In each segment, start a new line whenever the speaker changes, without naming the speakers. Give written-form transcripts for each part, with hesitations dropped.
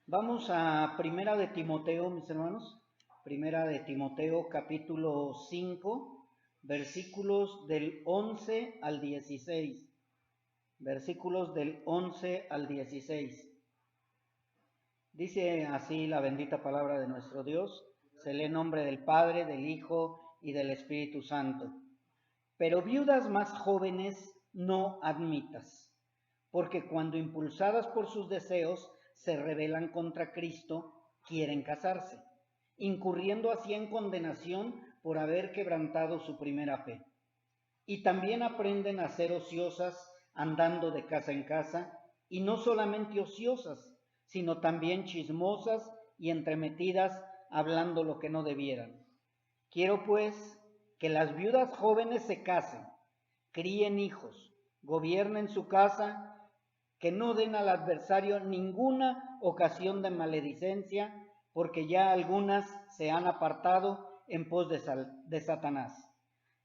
Vamos a Primera de Timoteo, mis hermanos. Primera de Timoteo, capítulo 5, versículos del 11 al 16. Versículos del 11 al 16. Dice así la bendita palabra de nuestro Dios. Se lee en nombre del Padre, del Hijo y del Espíritu Santo. Pero viudas más jóvenes no admitas, porque cuando impulsadas por sus deseos se rebelan contra Cristo, quieren casarse, incurriendo así en condenación por haber quebrantado su primera fe. Y también aprenden a ser ociosas andando de casa en casa, y no solamente ociosas, sino también chismosas y entremetidas hablando lo que no debieran. Quiero pues que las viudas jóvenes se casen, críen hijos, gobiernen su casa, que no den al adversario ninguna ocasión de maledicencia, porque ya algunas se han apartado en pos de Satanás.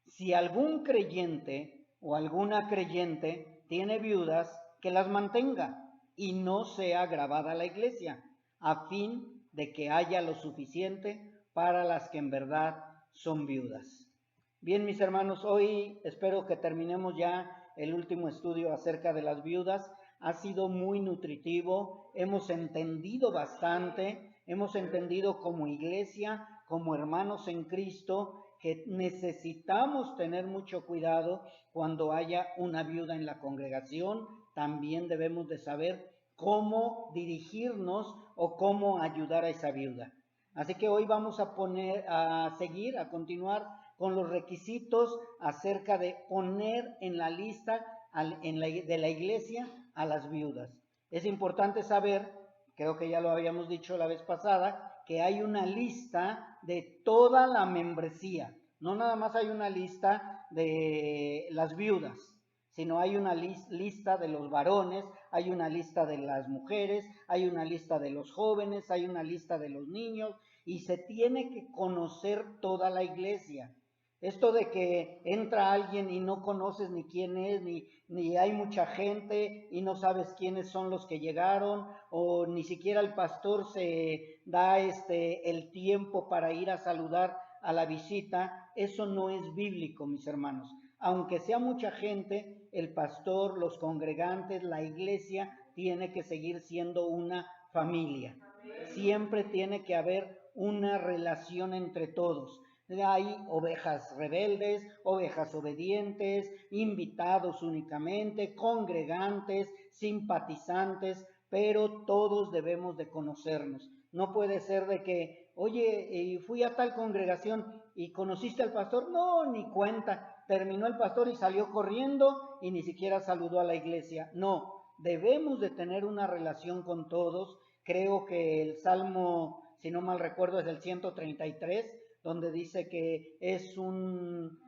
Si algún creyente o alguna creyente tiene viudas, que las mantenga y no sea agravada la iglesia, a fin de que haya lo suficiente para las que en verdad son viudas. Bien, mis hermanos, hoy espero que terminemos ya el último estudio acerca de las viudas. Ha sido muy nutritivo, hemos entendido bastante, hemos entendido como iglesia, como hermanos en Cristo, que necesitamos tener mucho cuidado cuando haya una viuda en la congregación. También debemos de saber cómo dirigirnos o cómo ayudar a esa viuda. Así que hoy vamos a continuar con los requisitos acerca de poner en la lista de la iglesia a las viudas. Es importante saber, creo que ya lo habíamos dicho la vez pasada, que hay una lista de toda la membresía. No nada más hay una lista de las viudas, sino hay una lista de los varones, hay una lista de las mujeres, hay una lista de los jóvenes, hay una lista de los niños, y se tiene que conocer toda la iglesia. Esto de que entra alguien y no conoces ni quién es, ni hay mucha gente y no sabes quiénes son los que llegaron, o ni siquiera el pastor se da el tiempo para ir a saludar a la visita, eso no es bíblico, mis hermanos. Aunque sea mucha gente, el pastor, los congregantes, la iglesia tiene que seguir siendo una familia. Siempre tiene que haber una relación entre todos. Hay ovejas rebeldes, ovejas obedientes, invitados únicamente, congregantes, simpatizantes, pero todos debemos de conocernos. No puede ser de que, oye, fui a tal congregación y conociste al pastor. No, ni cuenta. Terminó el pastor y salió corriendo y ni siquiera saludó a la iglesia. No, debemos de tener una relación con todos. Creo que el Salmo, si no mal recuerdo, es el 133, donde dice que es un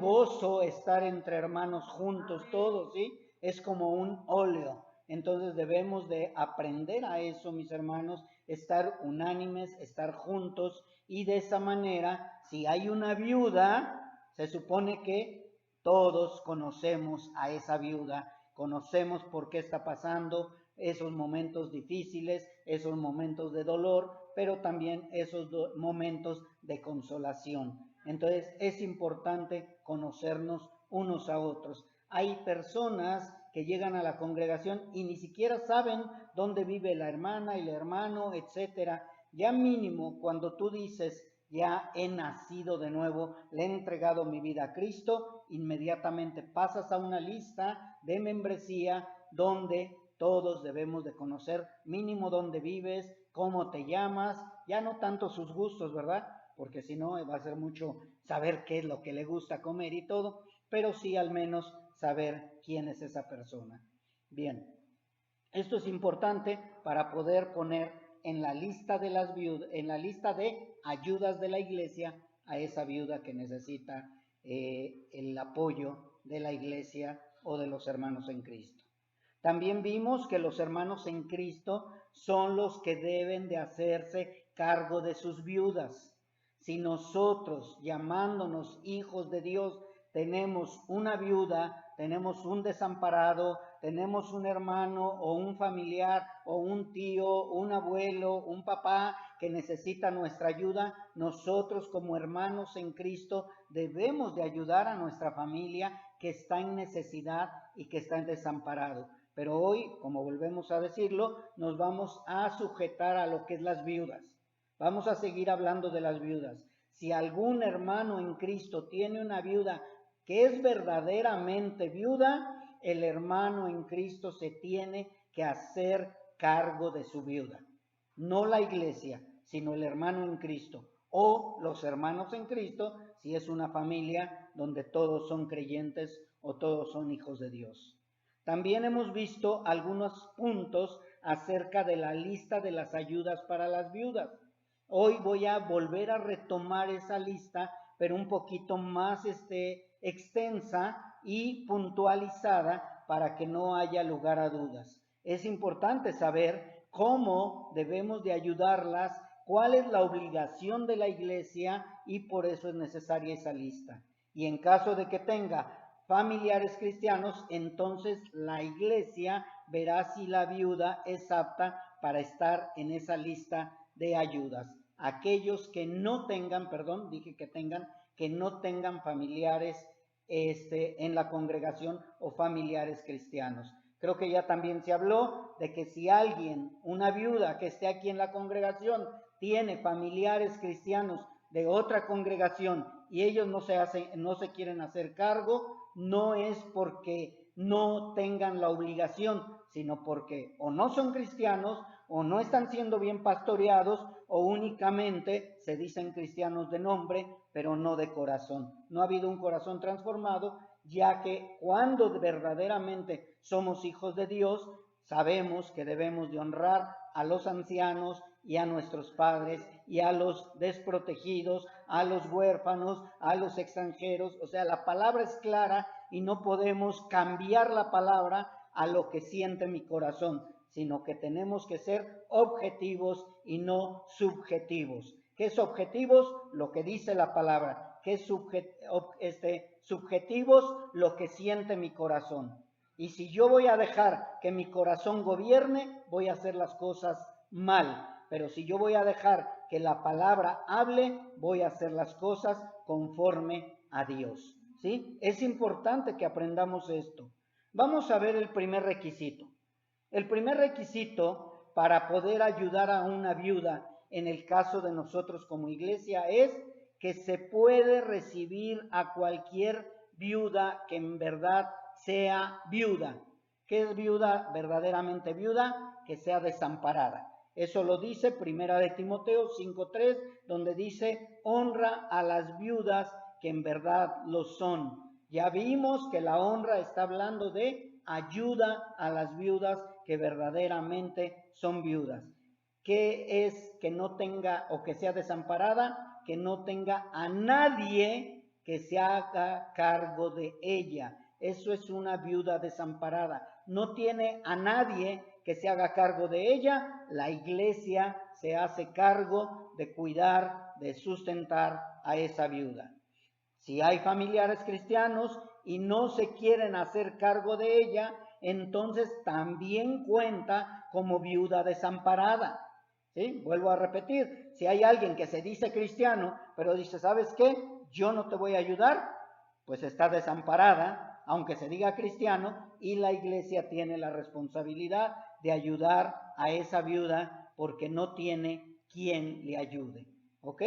gozo estar entre hermanos juntos todos, ¿sí? Es como un óleo. Entonces debemos de aprender a eso, mis hermanos, estar unánimes, estar juntos, y de esa manera, si hay una viuda, se supone que todos conocemos a esa viuda, conocemos por qué está pasando esos momentos difíciles, esos momentos de dolor, pero también esos momentos de consolación. Entonces es importante conocernos unos a otros. Hay personas que llegan a la congregación y ni siquiera saben dónde vive la hermana y el hermano, etcétera. Ya mínimo cuando tú dices, ya he nacido de nuevo, le he entregado mi vida a Cristo, inmediatamente pasas a una lista de membresía donde todos debemos de conocer mínimo dónde vives, cómo te llamas, ya no tanto sus gustos, ¿verdad? Porque si no va a ser mucho saber qué es lo que le gusta comer y todo, pero sí al menos saber quién es esa persona. Bien, esto es importante para poder poner en la lista de las viudas, en la lista de ayudas de la iglesia a esa viuda que necesita el apoyo de la iglesia o de los hermanos en Cristo. También vimos que los hermanos en Cristo son los que deben de hacerse cargo de sus viudas. Si nosotros, llamándonos hijos de Dios, tenemos una viuda, tenemos un desamparado, tenemos un hermano o un familiar o un tío, un abuelo, un papá que necesita nuestra ayuda, nosotros como hermanos en Cristo debemos de ayudar a nuestra familia que está en necesidad y que está en desamparado. Pero hoy, como volvemos a decirlo, nos vamos a sujetar a lo que es las viudas. Vamos a seguir hablando de las viudas. Si algún hermano en Cristo tiene una viuda que es verdaderamente viuda, el hermano en Cristo se tiene que hacer cargo de su viuda. No la iglesia, sino el hermano en Cristo o los hermanos en Cristo, si es una familia donde todos son creyentes o todos son hijos de Dios. También hemos visto algunos puntos acerca de la lista de las ayudas para las viudas. Hoy voy a volver a retomar esa lista, pero un poquito más extensa y puntualizada para que no haya lugar a dudas. Es importante saber cómo debemos de ayudarlas, cuál es la obligación de la iglesia y por eso es necesaria esa lista. Y en caso de que tenga familiares cristianos, entonces la iglesia verá si la viuda es apta para estar en esa lista de ayudas. Aquellos que no tengan, que no tengan familiares en la congregación o familiares cristianos. Creo que ya también se habló de que si alguien, una viuda que esté aquí en la congregación, tiene familiares cristianos de otra congregación y ellos no se quieren hacer cargo, no es porque no tengan la obligación, sino porque o no son cristianos o no están siendo bien pastoreados o únicamente se dicen cristianos de nombre, pero no de corazón. No ha habido un corazón transformado, ya que cuando verdaderamente somos hijos de Dios, sabemos que debemos de honrar a los ancianos y a nuestros padres y a los desprotegidos, a los huérfanos, a los extranjeros. O sea, la palabra es clara y no podemos cambiar la palabra a lo que siente mi corazón, sino que tenemos que ser objetivos y no subjetivos. ¿Qué es objetivos? Lo que dice la palabra. ¿Qué es subjetivos? Lo que siente mi corazón. Y si yo voy a dejar que mi corazón gobierne, voy a hacer las cosas mal. Pero si yo voy a dejar que la palabra hable, voy a hacer las cosas conforme a Dios. ¿Sí? Es importante que aprendamos esto. Vamos a ver el primer requisito. El primer requisito para poder ayudar a una viuda en el caso de nosotros como iglesia es que se puede recibir a cualquier viuda que en verdad sea viuda. ¿Qué es viuda? Verdaderamente viuda, que sea desamparada. Eso lo dice Primera de Timoteo 5:3, donde dice, honra a las viudas que en verdad lo son. Ya vimos que la honra está hablando de ayuda a las viudas que verdaderamente son viudas. ¿Qué es que no tenga o que sea desamparada? Que no tenga a nadie que se haga cargo de ella. Eso es una viuda desamparada. No tiene a nadie que se haga cargo de ella. La iglesia se hace cargo de cuidar, de sustentar a esa viuda. Si hay familiares cristianos y no se quieren hacer cargo de ella, entonces también cuenta como viuda desamparada. ¿Sí? Vuelvo a repetir, si hay alguien que se dice cristiano, pero dice, ¿sabes qué? Yo no te voy a ayudar, pues está desamparada, aunque se diga cristiano, y la iglesia tiene la responsabilidad de ayudar a esa viuda porque no tiene quien le ayude. ¿Ok?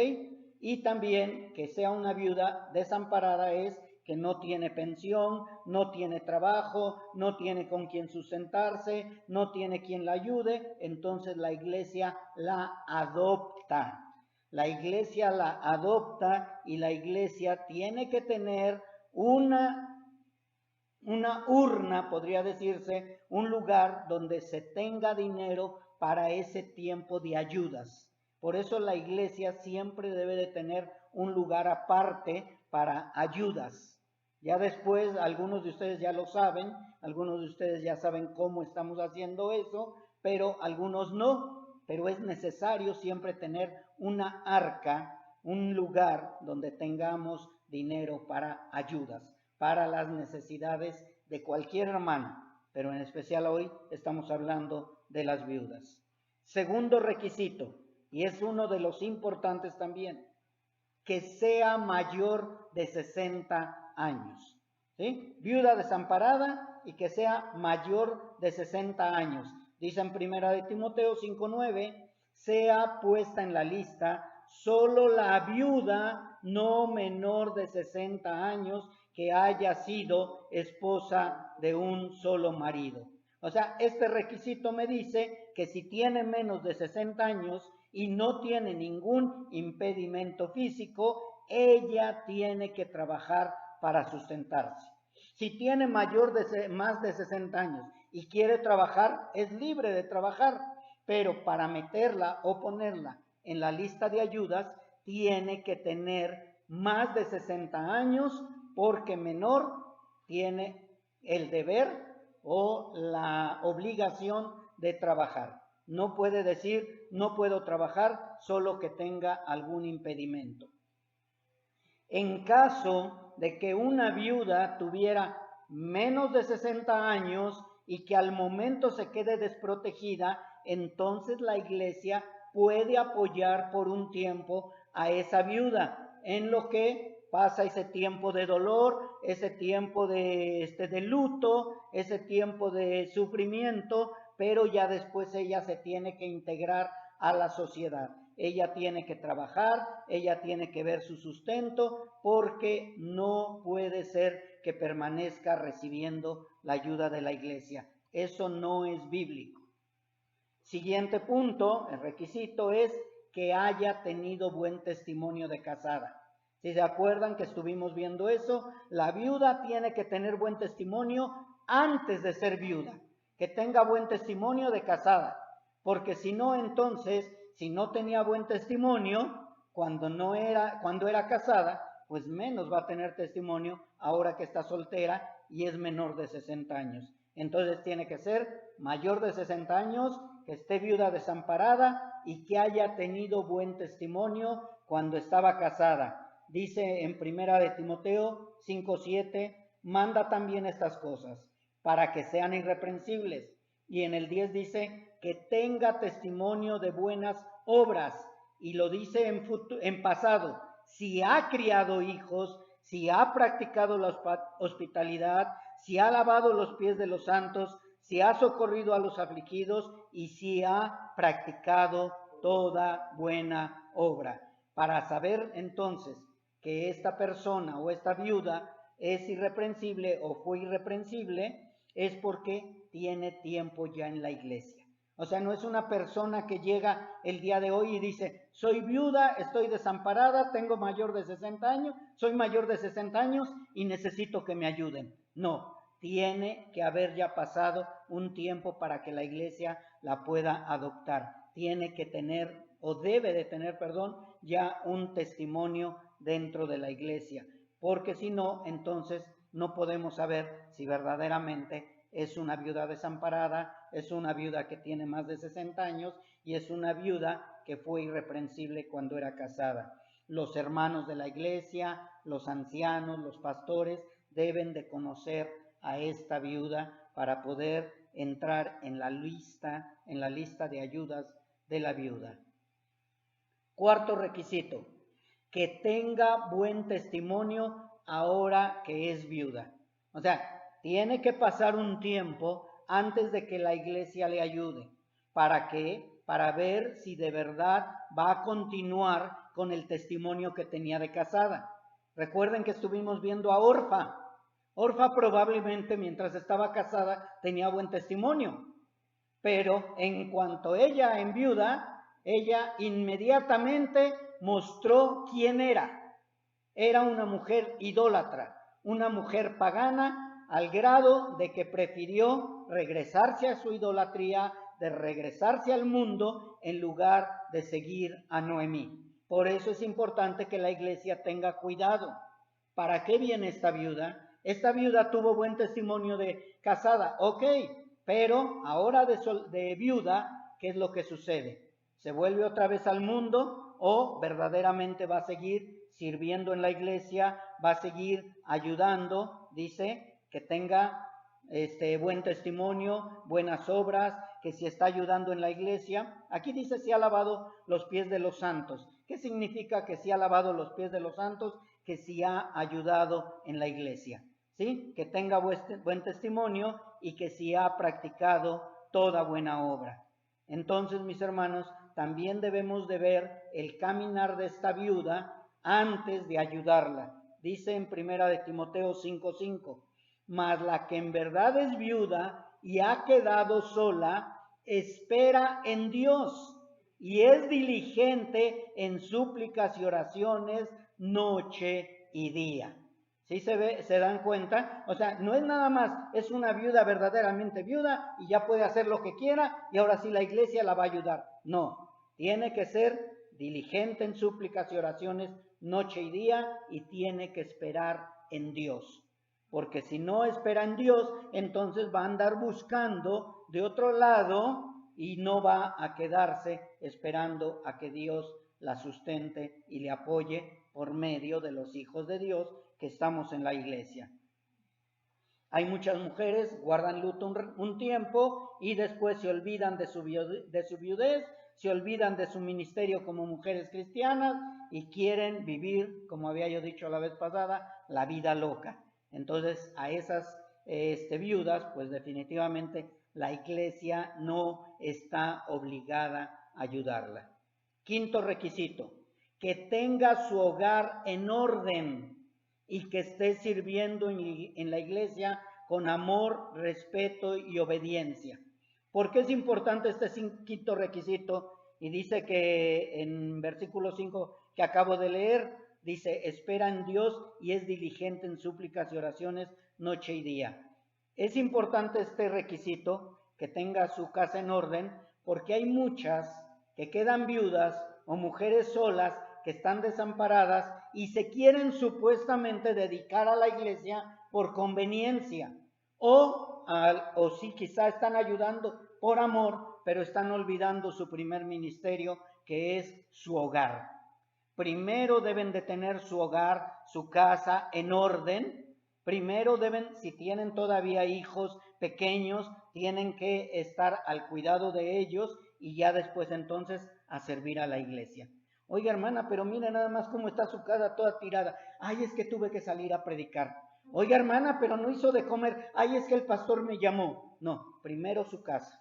Y también que sea una viuda desamparada es que no tiene pensión, no tiene trabajo, no tiene con quien sustentarse, no tiene quien la ayude, entonces la iglesia la adopta. La iglesia la adopta y la iglesia tiene que tener una urna, podría decirse, un lugar donde se tenga dinero para ese tiempo de ayudas. Por eso la iglesia siempre debe de tener un lugar aparte para ayudas. Ya después, algunos de ustedes ya lo saben, algunos de ustedes ya saben cómo estamos haciendo eso, pero algunos no. Pero es necesario siempre tener una arca, un lugar donde tengamos dinero para ayudas, para las necesidades de cualquier hermano. pero en especial hoy estamos hablando de las viudas. Segundo requisito, y es uno de los importantes también, que sea mayor de 60 años. ¿Sí? Viuda desamparada y que sea mayor de 60 años. Dice en 1 de Timoteo 5:9, sea puesta en la lista solo la viuda no menor de 60 años que haya sido esposa de un solo marido. O sea, este requisito me dice que si tiene menos de 60 años y no tiene ningún impedimento físico, ella tiene que trabajar para sustentarse. Si tiene más de 60 años y quiere trabajar, es libre de trabajar, pero para meterla o ponerla en la lista de ayudas, tiene que tener más de 60 años, porque menor tiene el deber o la obligación de trabajar. No puede decir, no puedo trabajar, solo que tenga algún impedimento. En caso de que una viuda tuviera menos de 60 años y que al momento se quede desprotegida, entonces la iglesia puede apoyar por un tiempo a esa viuda en lo que pasa ese tiempo de dolor, ese tiempo de luto, ese tiempo de sufrimiento, pero ya después ella se tiene que integrar a la sociedad. Ella tiene que trabajar, ella tiene que ver su sustento, porque no puede ser que permanezca recibiendo la ayuda de la iglesia. Eso no es bíblico. Siguiente punto, el requisito es que haya tenido buen testimonio de casada. Si se acuerdan que estuvimos viendo eso, la viuda tiene que tener buen testimonio antes de ser viuda, que tenga buen testimonio de casada, porque si no, entonces, si no tenía buen testimonio cuando era casada, pues menos va a tener testimonio ahora que está soltera y es menor de 60 años. Entonces tiene que ser mayor de 60 años, que esté viuda desamparada y que haya tenido buen testimonio cuando estaba casada. Dice en 1 de Timoteo 5:7, manda también estas cosas para que sean irreprensibles. Y en el 10 dice que tenga testimonio de buenas obras, y lo dice en pasado, si ha criado hijos, si ha practicado la hospitalidad, si ha lavado los pies de los santos, si ha socorrido a los afligidos y si ha practicado toda buena obra. Para saber entonces que esta persona o esta viuda es irreprensible o fue irreprensible, es porque tiene tiempo ya en la iglesia. O sea, no es una persona que llega el día de hoy y dice, soy viuda, estoy desamparada, tengo mayor de 60 años, soy mayor de 60 años y necesito que me ayuden. No, tiene que haber ya pasado un tiempo para que la iglesia la pueda adoptar. Tiene que tener, o debe de tener, ya un testimonio dentro de la iglesia, porque si no, entonces no podemos saber si verdaderamente es una viuda desamparada, es una viuda que tiene más de 60 años y es una viuda que fue irreprensible cuando era casada. Los hermanos de la iglesia, los ancianos, los pastores deben de conocer a esta viuda para poder entrar en la lista de ayudas de la viuda. Cuarto requisito, que tenga buen testimonio ahora que es viuda. O sea, tiene que pasar un tiempo antes de que la iglesia le ayude. ¿Para qué? Para ver si de verdad va a continuar con el testimonio que tenía de casada. Recuerden que estuvimos viendo a Orfa. Orfa probablemente mientras estaba casada tenía buen testimonio, pero en cuanto ella enviuda, ella inmediatamente mostró quién era. Era una mujer idólatra, una mujer pagana, al grado de que prefirió regresarse a su idolatría, de regresarse al mundo en lugar de seguir a Noemí. Por eso es importante que la iglesia tenga cuidado. ¿Para qué viene esta viuda? Esta viuda tuvo buen testimonio de casada, ok, pero ahora de viuda, ¿qué es lo que sucede? ¿Se vuelve otra vez al mundo o verdaderamente va a seguir sirviendo en la iglesia, va a seguir ayudando? Dice que tenga buen testimonio, buenas obras, que si está ayudando en la iglesia. Aquí dice si ha lavado los pies de los santos. ¿Qué significa que si ha lavado los pies de los santos? Que si ha ayudado en la iglesia, ¿sí? Que tenga buen testimonio y que si ha practicado toda buena obra. Entonces, mis hermanos, también debemos de ver el caminar de esta viuda antes de ayudarla. Dice en 1 de Timoteo 5:5, mas la que en verdad es viuda y ha quedado sola, espera en Dios y es diligente en súplicas y oraciones noche y día. ¿Sí se dan cuenta? O sea, no es nada más, es una viuda verdaderamente viuda y ya puede hacer lo que quiera y ahora sí la iglesia la va a ayudar. No, tiene que ser diligente en súplicas y oraciones noche y día y tiene que esperar en Dios. Porque si no espera en Dios, entonces va a andar buscando de otro lado y no va a quedarse esperando a que Dios la sustente y le apoye por medio de los hijos de Dios que estamos en la iglesia. Hay muchas mujeres, guardan luto un tiempo y después se olvidan de su viudez, se olvidan de su ministerio como mujeres cristianas y quieren vivir, como había yo dicho la vez pasada, la vida loca. Entonces a esas viudas, pues definitivamente la iglesia no está obligada a ayudarla. Quinto requisito, que tenga su hogar en orden y que esté sirviendo en la iglesia con amor, respeto y obediencia. ¿Por qué es importante este quinto requisito? Y dice que en versículo 5 que acabo de leer, dice, espera en Dios y es diligente en súplicas y oraciones noche y día. Es importante este requisito, que tenga su casa en orden, porque hay muchas que quedan viudas o mujeres solas que están desamparadas y se quieren supuestamente dedicar a la iglesia por conveniencia o sí quizá están ayudando por amor, pero están olvidando su primer ministerio, que es su hogar. Primero deben de tener su hogar, su casa en orden. Primero deben, si tienen todavía hijos pequeños, tienen que estar al cuidado de ellos y ya después entonces a servir a la iglesia. Oiga, hermana, pero mire nada más cómo está su casa toda tirada. Ay, es que tuve que salir a predicar. Oiga, hermana, pero no hizo de comer. Ay, es que el pastor me llamó. No, primero su casa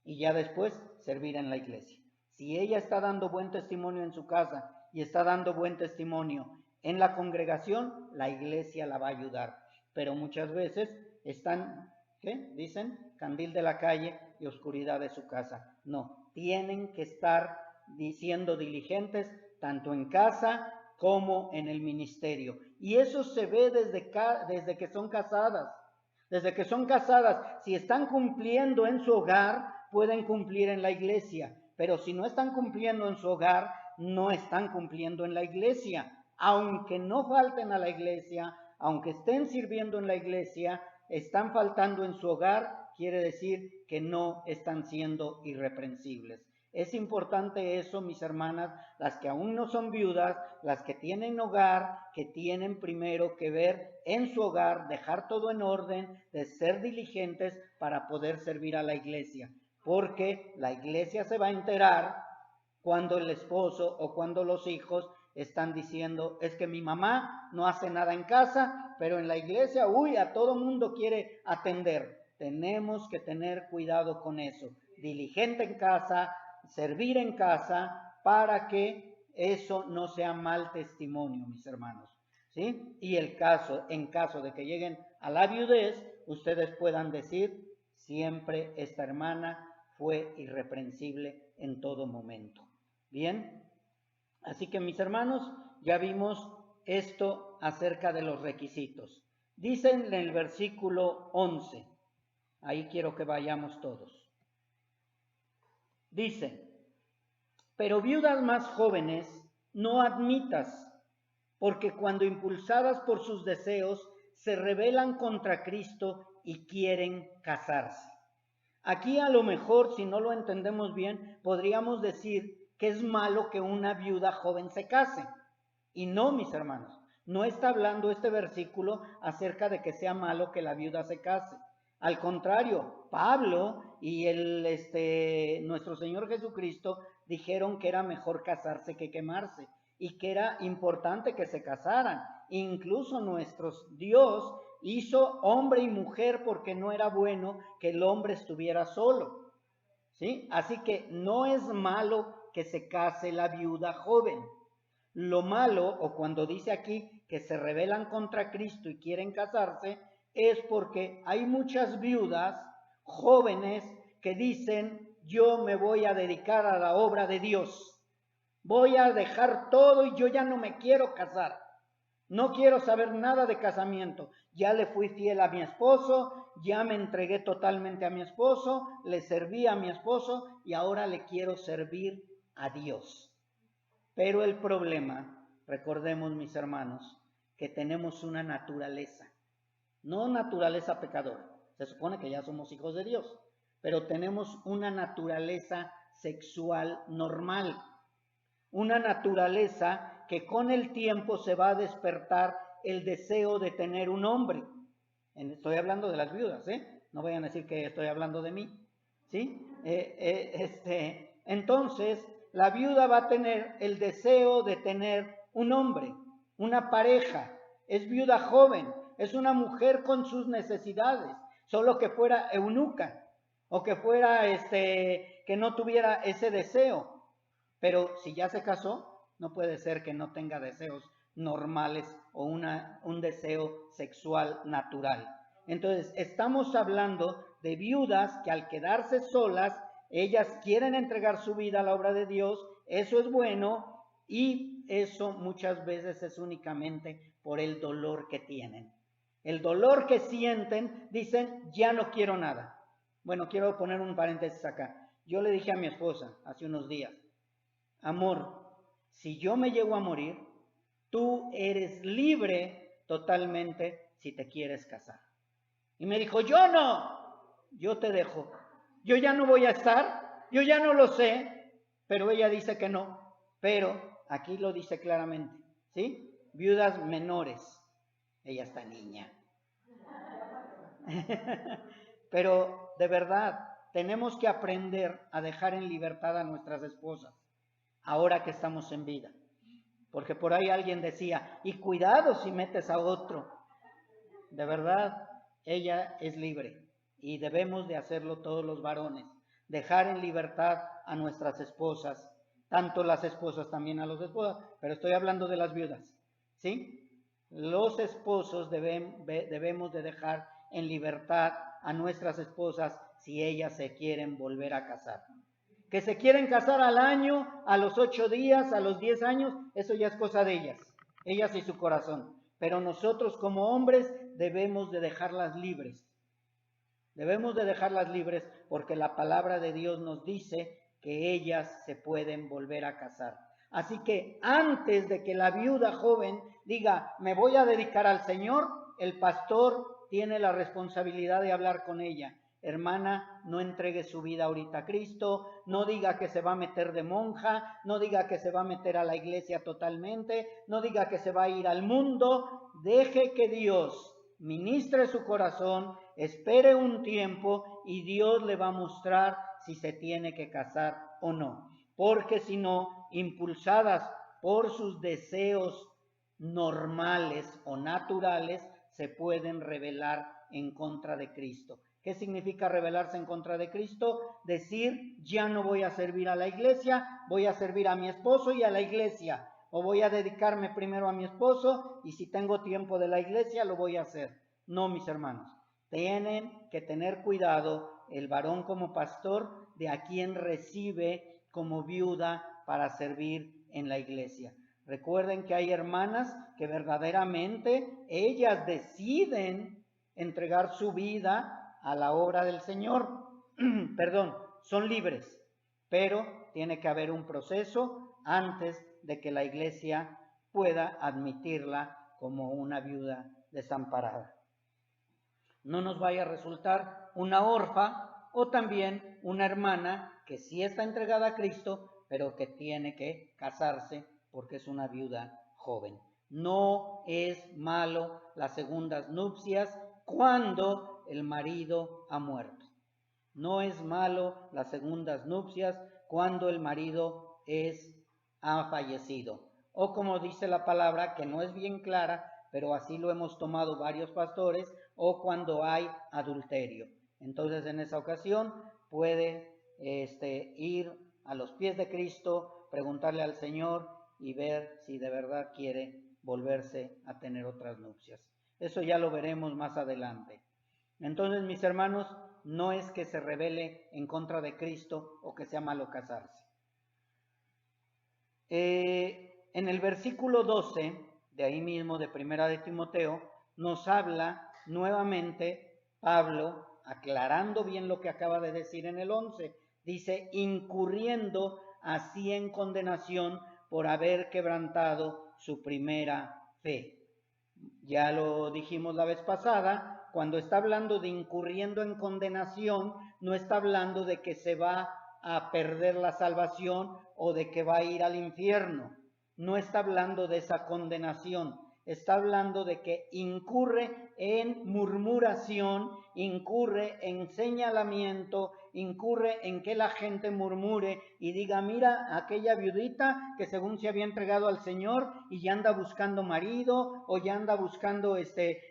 y ya después servir en la iglesia. Si ella está dando buen testimonio en su casa y está dando buen testimonio en la congregación, la iglesia la va a ayudar. Pero muchas veces están, ¿qué? Dicen, candil de la calle y oscuridad de su casa. No, tienen que estar siendo diligentes tanto en casa como en el ministerio. Y eso se ve desde que son casadas. Desde que son casadas, si están cumpliendo en su hogar, pueden cumplir en la iglesia. Pero si no están cumpliendo en su hogar, no están cumpliendo en la iglesia. Aunque no falten a la iglesia, aunque estén sirviendo en la iglesia, están faltando en su hogar, quiere decir que no están siendo irreprensibles. Es importante eso, mis hermanas, las que aún no son viudas, las que tienen hogar, que tienen primero que ver en su hogar, dejar todo en orden, de ser diligentes para poder servir a la iglesia. Porque la iglesia se va a enterar cuando el esposo o cuando los hijos están diciendo, es que mi mamá no hace nada en casa, pero en la iglesia, a todo mundo quiere atender. Tenemos que tener cuidado con eso. Diligente en casa, servir en casa, para que eso no sea mal testimonio, mis hermanos. ¿Sí? Y en caso de que lleguen a la viudez, ustedes puedan decir, siempre esta hermana fue irreprensible en todo momento. Bien, así que mis hermanos, ya vimos esto acerca de los requisitos. Dicen en el versículo 11, ahí quiero que vayamos todos. Dice, pero viudas más jóvenes no admitas, porque cuando impulsadas por sus deseos se rebelan contra Cristo y quieren casarse. Aquí a lo mejor, si no lo entendemos bien, podríamos decir que es malo que una viuda joven se case. Y no, mis hermanos, no está hablando este versículo acerca de que sea malo que la viuda se case. Al contrario, Pablo y nuestro Señor Jesucristo dijeron que era mejor casarse que quemarse y que era importante que se casaran. Incluso nuestro Dios hizo hombre y mujer porque no era bueno que el hombre estuviera solo, ¿sí? Así que no es malo que se case la viuda joven. Lo malo, o cuando dice aquí que se rebelan contra Cristo y quieren casarse, es porque hay muchas viudas jóvenes que dicen: yo me voy a dedicar a la obra de Dios, voy a dejar todo y yo ya no me quiero casar, no quiero saber nada de casamiento, ya le fui fiel a mi esposo, ya me entregué totalmente a mi esposo, le serví a mi esposo y ahora le quiero servir a Dios. Pero el problema, recordemos mis hermanos, que tenemos una naturaleza, no naturaleza pecadora, se supone que ya somos hijos de Dios, pero tenemos una naturaleza sexual normal, una naturaleza que con el tiempo se va a despertar el deseo de tener un hombre. Estoy hablando de las viudas, no vayan a decir que estoy hablando de mí, ¿sí? Entonces, la viuda va a tener el deseo de tener un hombre, una pareja. Es viuda joven, es una mujer con sus necesidades, solo que fuera eunuca o que fuera que no tuviera ese deseo. Pero si ya se casó, no puede ser que no tenga deseos normales o un deseo sexual natural. Entonces, estamos hablando de viudas que al quedarse solas, ellas quieren entregar su vida a la obra de Dios. Eso es bueno, y eso muchas veces es únicamente por el dolor que tienen. El dolor que sienten, dicen: ya no quiero nada. Bueno, quiero poner un paréntesis acá. Yo le dije a mi esposa hace unos días: amor, si yo me llego a morir, tú eres libre totalmente si te quieres casar. Y me dijo: yo no, yo te dejo, yo ya no voy a estar, yo ya no lo sé, pero ella dice que no. Pero aquí lo dice claramente, ¿sí? Viudas menores, ella está niña. Pero de verdad, tenemos que aprender a dejar en libertad a nuestras esposas, ahora que estamos en vida. Porque por ahí alguien decía: y cuidado si metes a otro. De verdad, ella es libre y debemos de hacerlo todos los varones, dejar en libertad a nuestras esposas, tanto las esposas también a los esposos, pero estoy hablando de las viudas, ¿sí? Los esposos debemos de dejar en libertad a nuestras esposas si ellas se quieren volver a casar. Que se quieren casar al año, a los 8 días, a los 10 años, eso ya es cosa de ellas y su corazón. Pero nosotros como hombres debemos de dejarlas libres. Debemos de dejarlas libres porque la palabra de Dios nos dice que ellas se pueden volver a casar. Así que antes de que la viuda joven diga: me voy a dedicar al Señor, el pastor tiene la responsabilidad de hablar con ella. Hermana, no entregue su vida ahorita a Cristo, no diga que se va a meter de monja, no diga que se va a meter a la iglesia totalmente, no diga que se va a ir al mundo. Deje que Dios ministre su corazón, espere un tiempo y Dios le va a mostrar si se tiene que casar o no. Porque si no, impulsadas por sus deseos normales o naturales, se pueden rebelar en contra de Cristo. ¿Qué significa rebelarse en contra de Cristo? Decir: ya no voy a servir a la iglesia, voy a servir a mi esposo y a la iglesia. O voy a dedicarme primero a mi esposo y si tengo tiempo de la iglesia lo voy a hacer. No, mis hermanos, tienen que tener cuidado el varón como pastor de a quien recibe como viuda para servir en la iglesia. Recuerden que hay hermanas que verdaderamente ellas deciden entregar su vida a la obra del Señor. Perdón, son libres, pero tiene que haber un proceso antes de que la iglesia pueda admitirla como una viuda desamparada. No nos vaya a resultar una orfa o también una hermana que sí está entregada a Cristo, pero que tiene que casarse porque es una viuda joven. No es malo las segundas nupcias cuando el marido ha muerto. No es malo las segundas nupcias cuando el marido ha fallecido. O como dice la palabra, que no es bien clara, pero así lo hemos tomado varios pastores, o cuando hay adulterio. Entonces en esa ocasión puede ir a los pies de Cristo, preguntarle al Señor y ver si de verdad quiere volverse a tener otras nupcias. Eso ya lo veremos más adelante. Entonces, mis hermanos, no es que se rebele en contra de Cristo o que sea malo casarse. En el versículo 12, de ahí mismo de Primera de Timoteo, nos habla nuevamente Pablo, aclarando bien lo que acaba de decir en el 11. Dice, incurriendo así en condenación por haber quebrantado su primera fe. Ya lo dijimos la vez pasada, cuando está hablando de incurriendo en condenación, no está hablando de que se va a perder la salvación o de que va a ir al infierno. No está hablando de esa condenación. Está hablando de que incurre en murmuración, incurre en señalamiento, incurre en que la gente murmure y diga, mira, aquella viudita que según se había entregado al Señor y ya anda buscando marido o ya anda buscando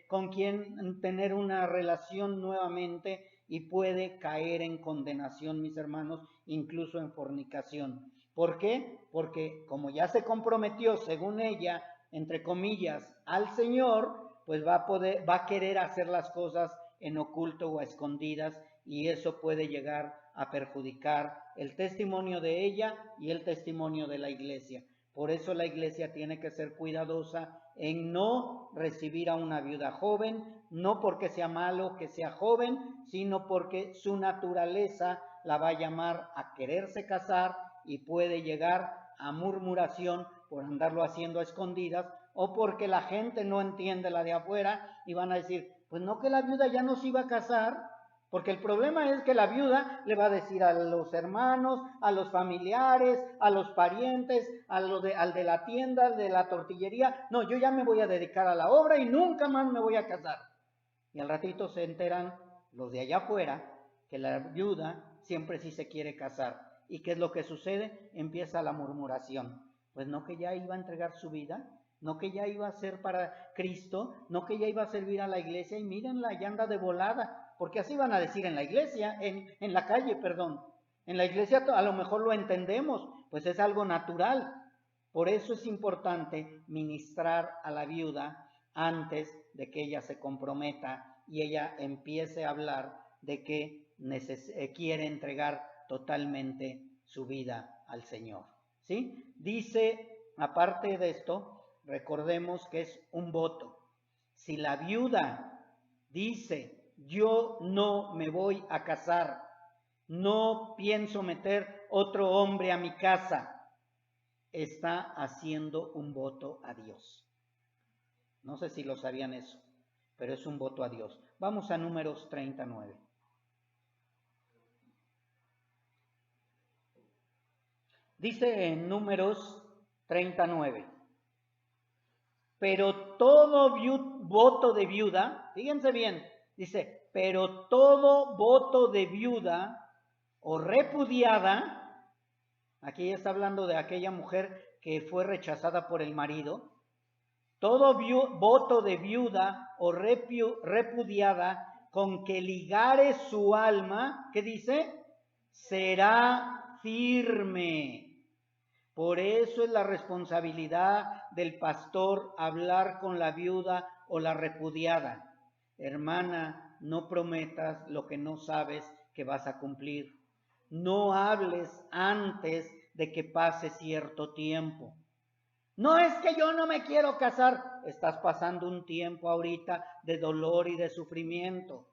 con quien tener una relación nuevamente, y puede caer en condenación, mis hermanos, incluso en fornicación. ¿Por qué? Porque como ya se comprometió, según ella, entre comillas, al Señor, pues va a querer hacer las cosas en oculto o a escondidas, y eso puede llegar a perjudicar el testimonio de ella y el testimonio de la iglesia. Por eso la iglesia tiene que ser cuidadosa en no recibir a una viuda joven, no porque sea malo que sea joven, sino porque su naturaleza la va a llamar a quererse casar y puede llegar a murmuración por andarlo haciendo a escondidas, o porque la gente no entiende la de afuera y van a decir, pues no, que la viuda ya no se iba a casar. Porque el problema es que la viuda le va a decir a los hermanos, a los familiares, a los parientes, al de la tienda, al de la tortillería, no, yo ya me voy a dedicar a la obra y nunca más me voy a casar. Y al ratito se enteran los de allá afuera que la viuda siempre sí se quiere casar. ¿Y qué es lo que sucede? Empieza la murmuración. Pues no que ya iba a entregar su vida, no que ya iba a ser para Cristo, no que ya iba a servir a la iglesia, y mírenla, ya anda de volada. Porque así van a decir en la iglesia, en la calle, perdón. En la iglesia a lo mejor lo entendemos, pues es algo natural. Por eso es importante ministrar a la viuda antes de que ella se comprometa y ella empiece a hablar de que quiere entregar totalmente su vida al Señor. ¿Sí? Dice, aparte de esto, recordemos que es un voto. Si la viuda dice, yo no me voy a casar, no pienso meter otro hombre a mi casa, está haciendo un voto a Dios. No sé si lo sabían eso, pero es un voto a Dios. Vamos a Números 39. Dice en Números 39, pero todo voto de viuda, fíjense bien, dice, pero todo voto de viuda o repudiada, aquí está hablando de aquella mujer que fue rechazada por el marido, todo voto de viuda o repudiada con que ligare su alma, ¿qué dice? Será firme. Por eso es la responsabilidad del pastor hablar con la viuda o la repudiada. Hermana, no prometas lo que no sabes que vas a cumplir. No hables antes de que pase cierto tiempo. No es que yo no me quiero casar, estás pasando un tiempo ahorita de dolor y de sufrimiento.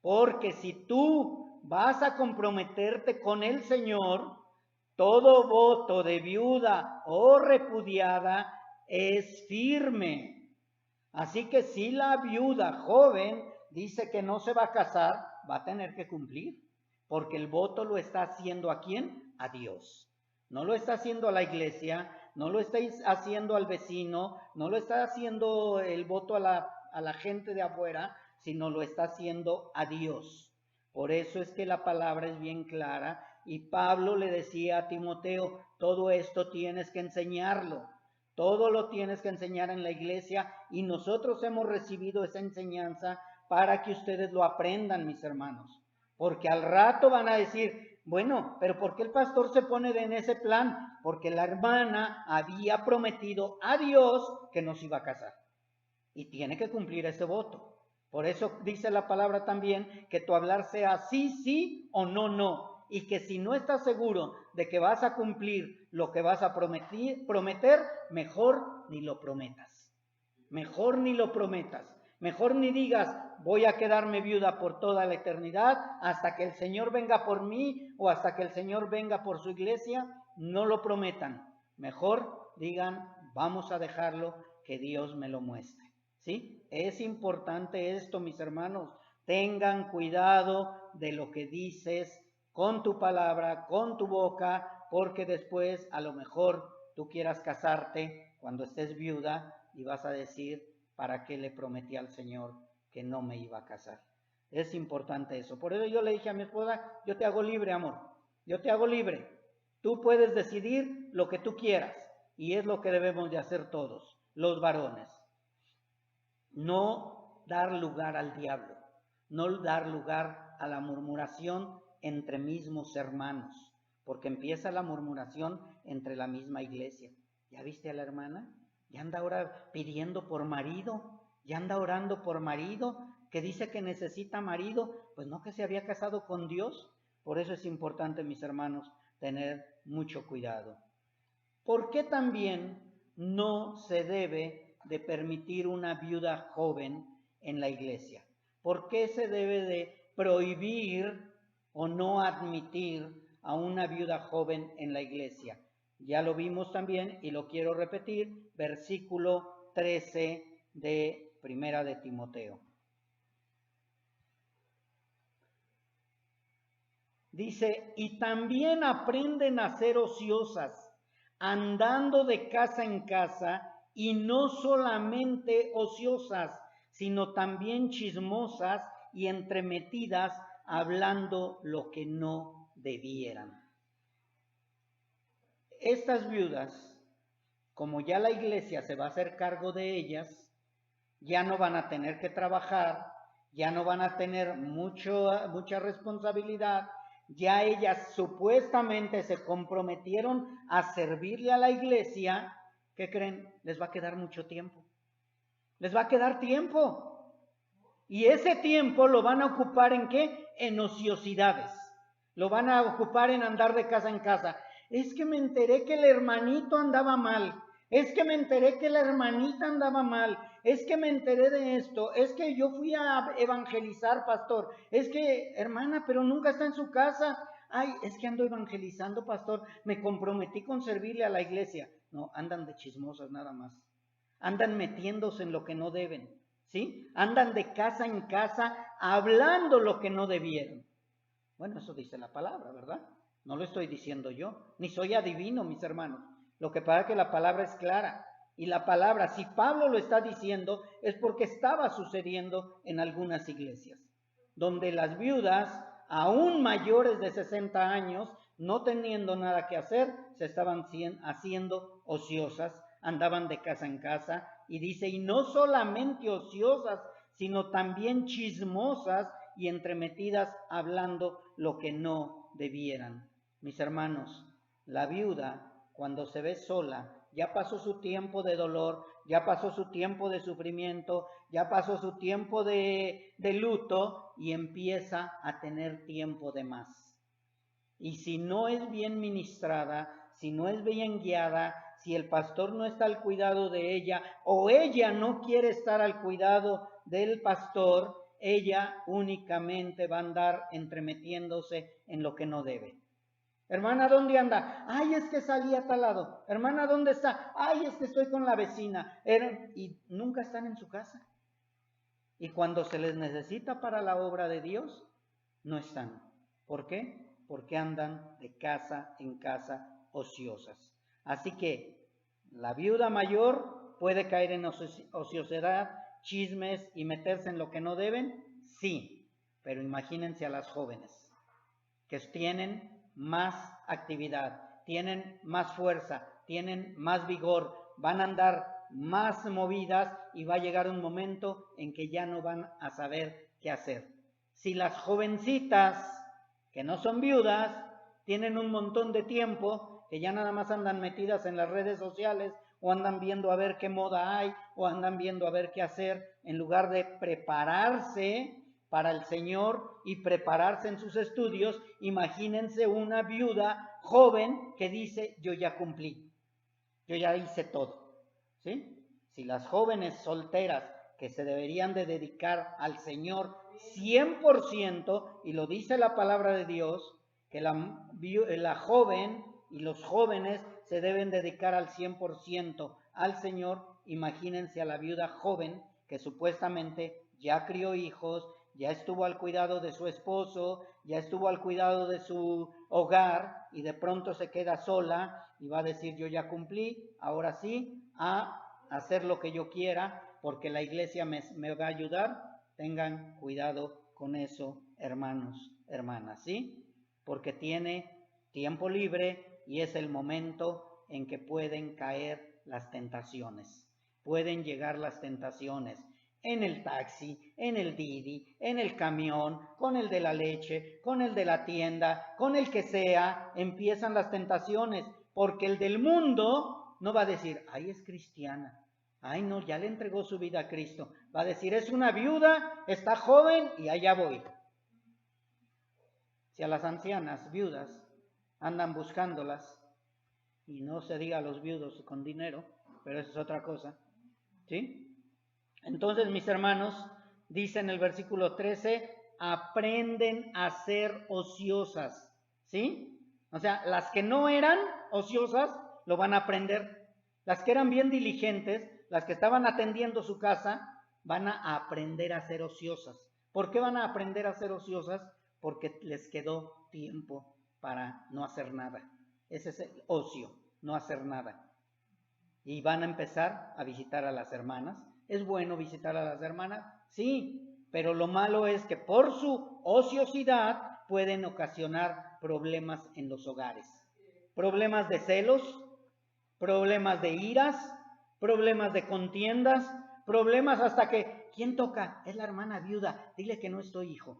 Porque si tú vas a comprometerte con el Señor, todo voto de viuda o repudiada es firme. Así que si la viuda joven dice que no se va a casar, va a tener que cumplir. Porque el voto lo está haciendo ¿a quién? A Dios. No lo está haciendo a la iglesia, no lo está haciendo al vecino, no lo está haciendo el voto a la gente de afuera, sino lo está haciendo a Dios. Por eso es que la palabra es bien clara y Pablo le decía a Timoteo, todo esto tienes que enseñarlo, todo lo tienes que enseñar en la iglesia y nosotros hemos recibido esa enseñanza para que ustedes lo aprendan, mis hermanos. Porque al rato van a decir, bueno, pero ¿por qué el pastor se pone en ese plan? Porque la hermana había prometido a Dios que nos iba a casar y tiene que cumplir ese voto. Por eso dice la palabra también que tu hablar sea sí, sí o no, no. Y que si no estás seguro de que vas a cumplir lo que vas a prometer, mejor ni lo prometas. Mejor ni lo prometas. Mejor ni digas, voy a quedarme viuda por toda la eternidad hasta que el Señor venga por mí o hasta que el Señor venga por su iglesia. No lo prometan. Mejor digan, vamos a dejarlo que Dios me lo muestre. ¿Sí? Es importante esto, mis hermanos. Tengan cuidado de lo que dices con tu palabra, con tu boca, porque después a lo mejor tú quieras casarte cuando estés viuda y vas a decir, ¿para qué le prometí al Señor que no me iba a casar? Es importante eso. Por eso yo le dije a mi esposa, yo te hago libre, amor. Yo te hago libre. Tú puedes decidir lo que tú quieras. Y es lo que debemos de hacer todos, los varones. No dar lugar al diablo, no dar lugar a la murmuración entre mismos hermanos, porque empieza la murmuración entre la misma iglesia. ¿Ya viste a la hermana? Ya anda ahora pidiendo por marido, ya anda orando por marido, que dice que necesita marido, pues no que se había casado con Dios. Por eso es importante, mis hermanos, tener mucho cuidado. ¿Por qué también no se debe de permitir una viuda joven en la iglesia? ¿Por qué se debe de prohibir o no admitir a una viuda joven en la iglesia? Ya lo vimos también y lo quiero repetir, versículo 13 de Primera de Timoteo. Dice, y también aprenden a ser ociosas, andando de casa en casa, y no solamente ociosas, sino también chismosas y entremetidas, hablando lo que no debieran. Estas viudas, como ya la iglesia se va a hacer cargo de ellas, ya no van a tener que trabajar, ya no van a tener mucha responsabilidad, ya ellas supuestamente se comprometieron a servirle a la iglesia. ¿Qué creen? Les va a quedar mucho tiempo. Les va a quedar tiempo. Y ese tiempo lo van a ocupar ¿en qué? En ociosidades. Lo van a ocupar en andar de casa en casa. Es que me enteré que el hermanito andaba mal. Es que me enteré que la hermanita andaba mal. Es que me enteré de esto. Es que yo fui a evangelizar, pastor. Es que, hermana, pero nunca está en su casa. Ay, es que ando evangelizando, pastor. Me comprometí con servirle a la iglesia. No, andan de chismosas nada más. Andan metiéndose en lo que no deben. ¿Sí? Andan de casa en casa hablando lo que no debieron. Bueno, eso dice la palabra, ¿verdad? No lo estoy diciendo yo, ni soy adivino, mis hermanos. Lo que pasa es que la palabra es clara. Y la palabra, si Pablo lo está diciendo, es porque estaba sucediendo en algunas iglesias, donde las viudas, aún mayores de 60 años, no teniendo nada que hacer, se estaban haciendo ociosas, andaban de casa en casa, y dice, y no solamente ociosas, sino también chismosas y entremetidas hablando lo que no debieran. Mis hermanos, la viuda, cuando se ve sola, ya pasó su tiempo de dolor, ya pasó su tiempo de sufrimiento, ya pasó su tiempo de luto y empieza a tener tiempo de más. Y si no es bien ministrada, si no es bien guiada, si el pastor no está al cuidado de ella o ella no quiere estar al cuidado del pastor, ella únicamente va a andar entremetiéndose en lo que no debe. Hermana, ¿dónde anda? Ay, es que salí a tal lado. Hermana, ¿dónde está? Ay, es que estoy con la vecina. Y nunca están en su casa. Y cuando se les necesita para la obra de Dios, no están. ¿Por qué? Porque andan de casa en casa ociosas. Así que la viuda mayor puede caer en ociosidad chismes y meterse en lo que no deben, sí, pero imagínense a las jóvenes que tienen más actividad, tienen más fuerza, tienen más vigor, van a andar más movidas y va a llegar un momento en que ya no van a saber qué hacer. Si las jovencitas que no son viudas tienen un montón de tiempo, que ya nada más andan metidas en las redes sociales o andan viendo a ver qué moda hay o andan viendo a ver qué hacer, en lugar de prepararse para el Señor y prepararse en sus estudios, imagínense una viuda joven que dice, yo ya cumplí, yo ya hice todo, ¿sí? Si las jóvenes solteras que se deberían de dedicar al Señor 100%, y lo dice la palabra de Dios, que la joven y los jóvenes se deben dedicar al 100% al Señor, imagínense a la viuda joven que supuestamente ya crió hijos, ya estuvo al cuidado de su esposo, ya estuvo al cuidado de su hogar y de pronto se queda sola y va a decir yo ya cumplí, ahora sí, a hacer lo que yo quiera porque la iglesia me va a ayudar. Tengan cuidado con eso, hermanos, hermanas, ¿sí? Porque tiene tiempo libre y es el momento en que pueden caer las tentaciones, pueden llegar las tentaciones. En el taxi, en el Didi, en el camión, con el de la leche, con el de la tienda, con el que sea, empiezan las tentaciones, porque el del mundo no va a decir, ay, es cristiana, ay, no, ya le entregó su vida a Cristo, va a decir, es una viuda, está joven y allá voy. Si a las ancianas viudas andan buscándolas, y no se diga a los viudos con dinero, pero eso es otra cosa, ¿sí? Entonces, mis hermanos, dice en el versículo 13, aprenden a ser ociosas, ¿sí? O sea, las que no eran ociosas, lo van a aprender. Las que eran bien diligentes, las que estaban atendiendo su casa, van a aprender a ser ociosas. ¿Por qué van a aprender a ser ociosas? Porque les quedó tiempo para no hacer nada. Ese es el ocio, no hacer nada. Y van a empezar a visitar a las hermanas. ¿Es bueno visitar a las hermanas? Sí, pero lo malo es que por su ociosidad pueden ocasionar problemas en los hogares. Problemas de celos, problemas de iras, problemas de contiendas, problemas hasta que, ¿quién toca? Es la hermana viuda, dile que no estoy, hijo.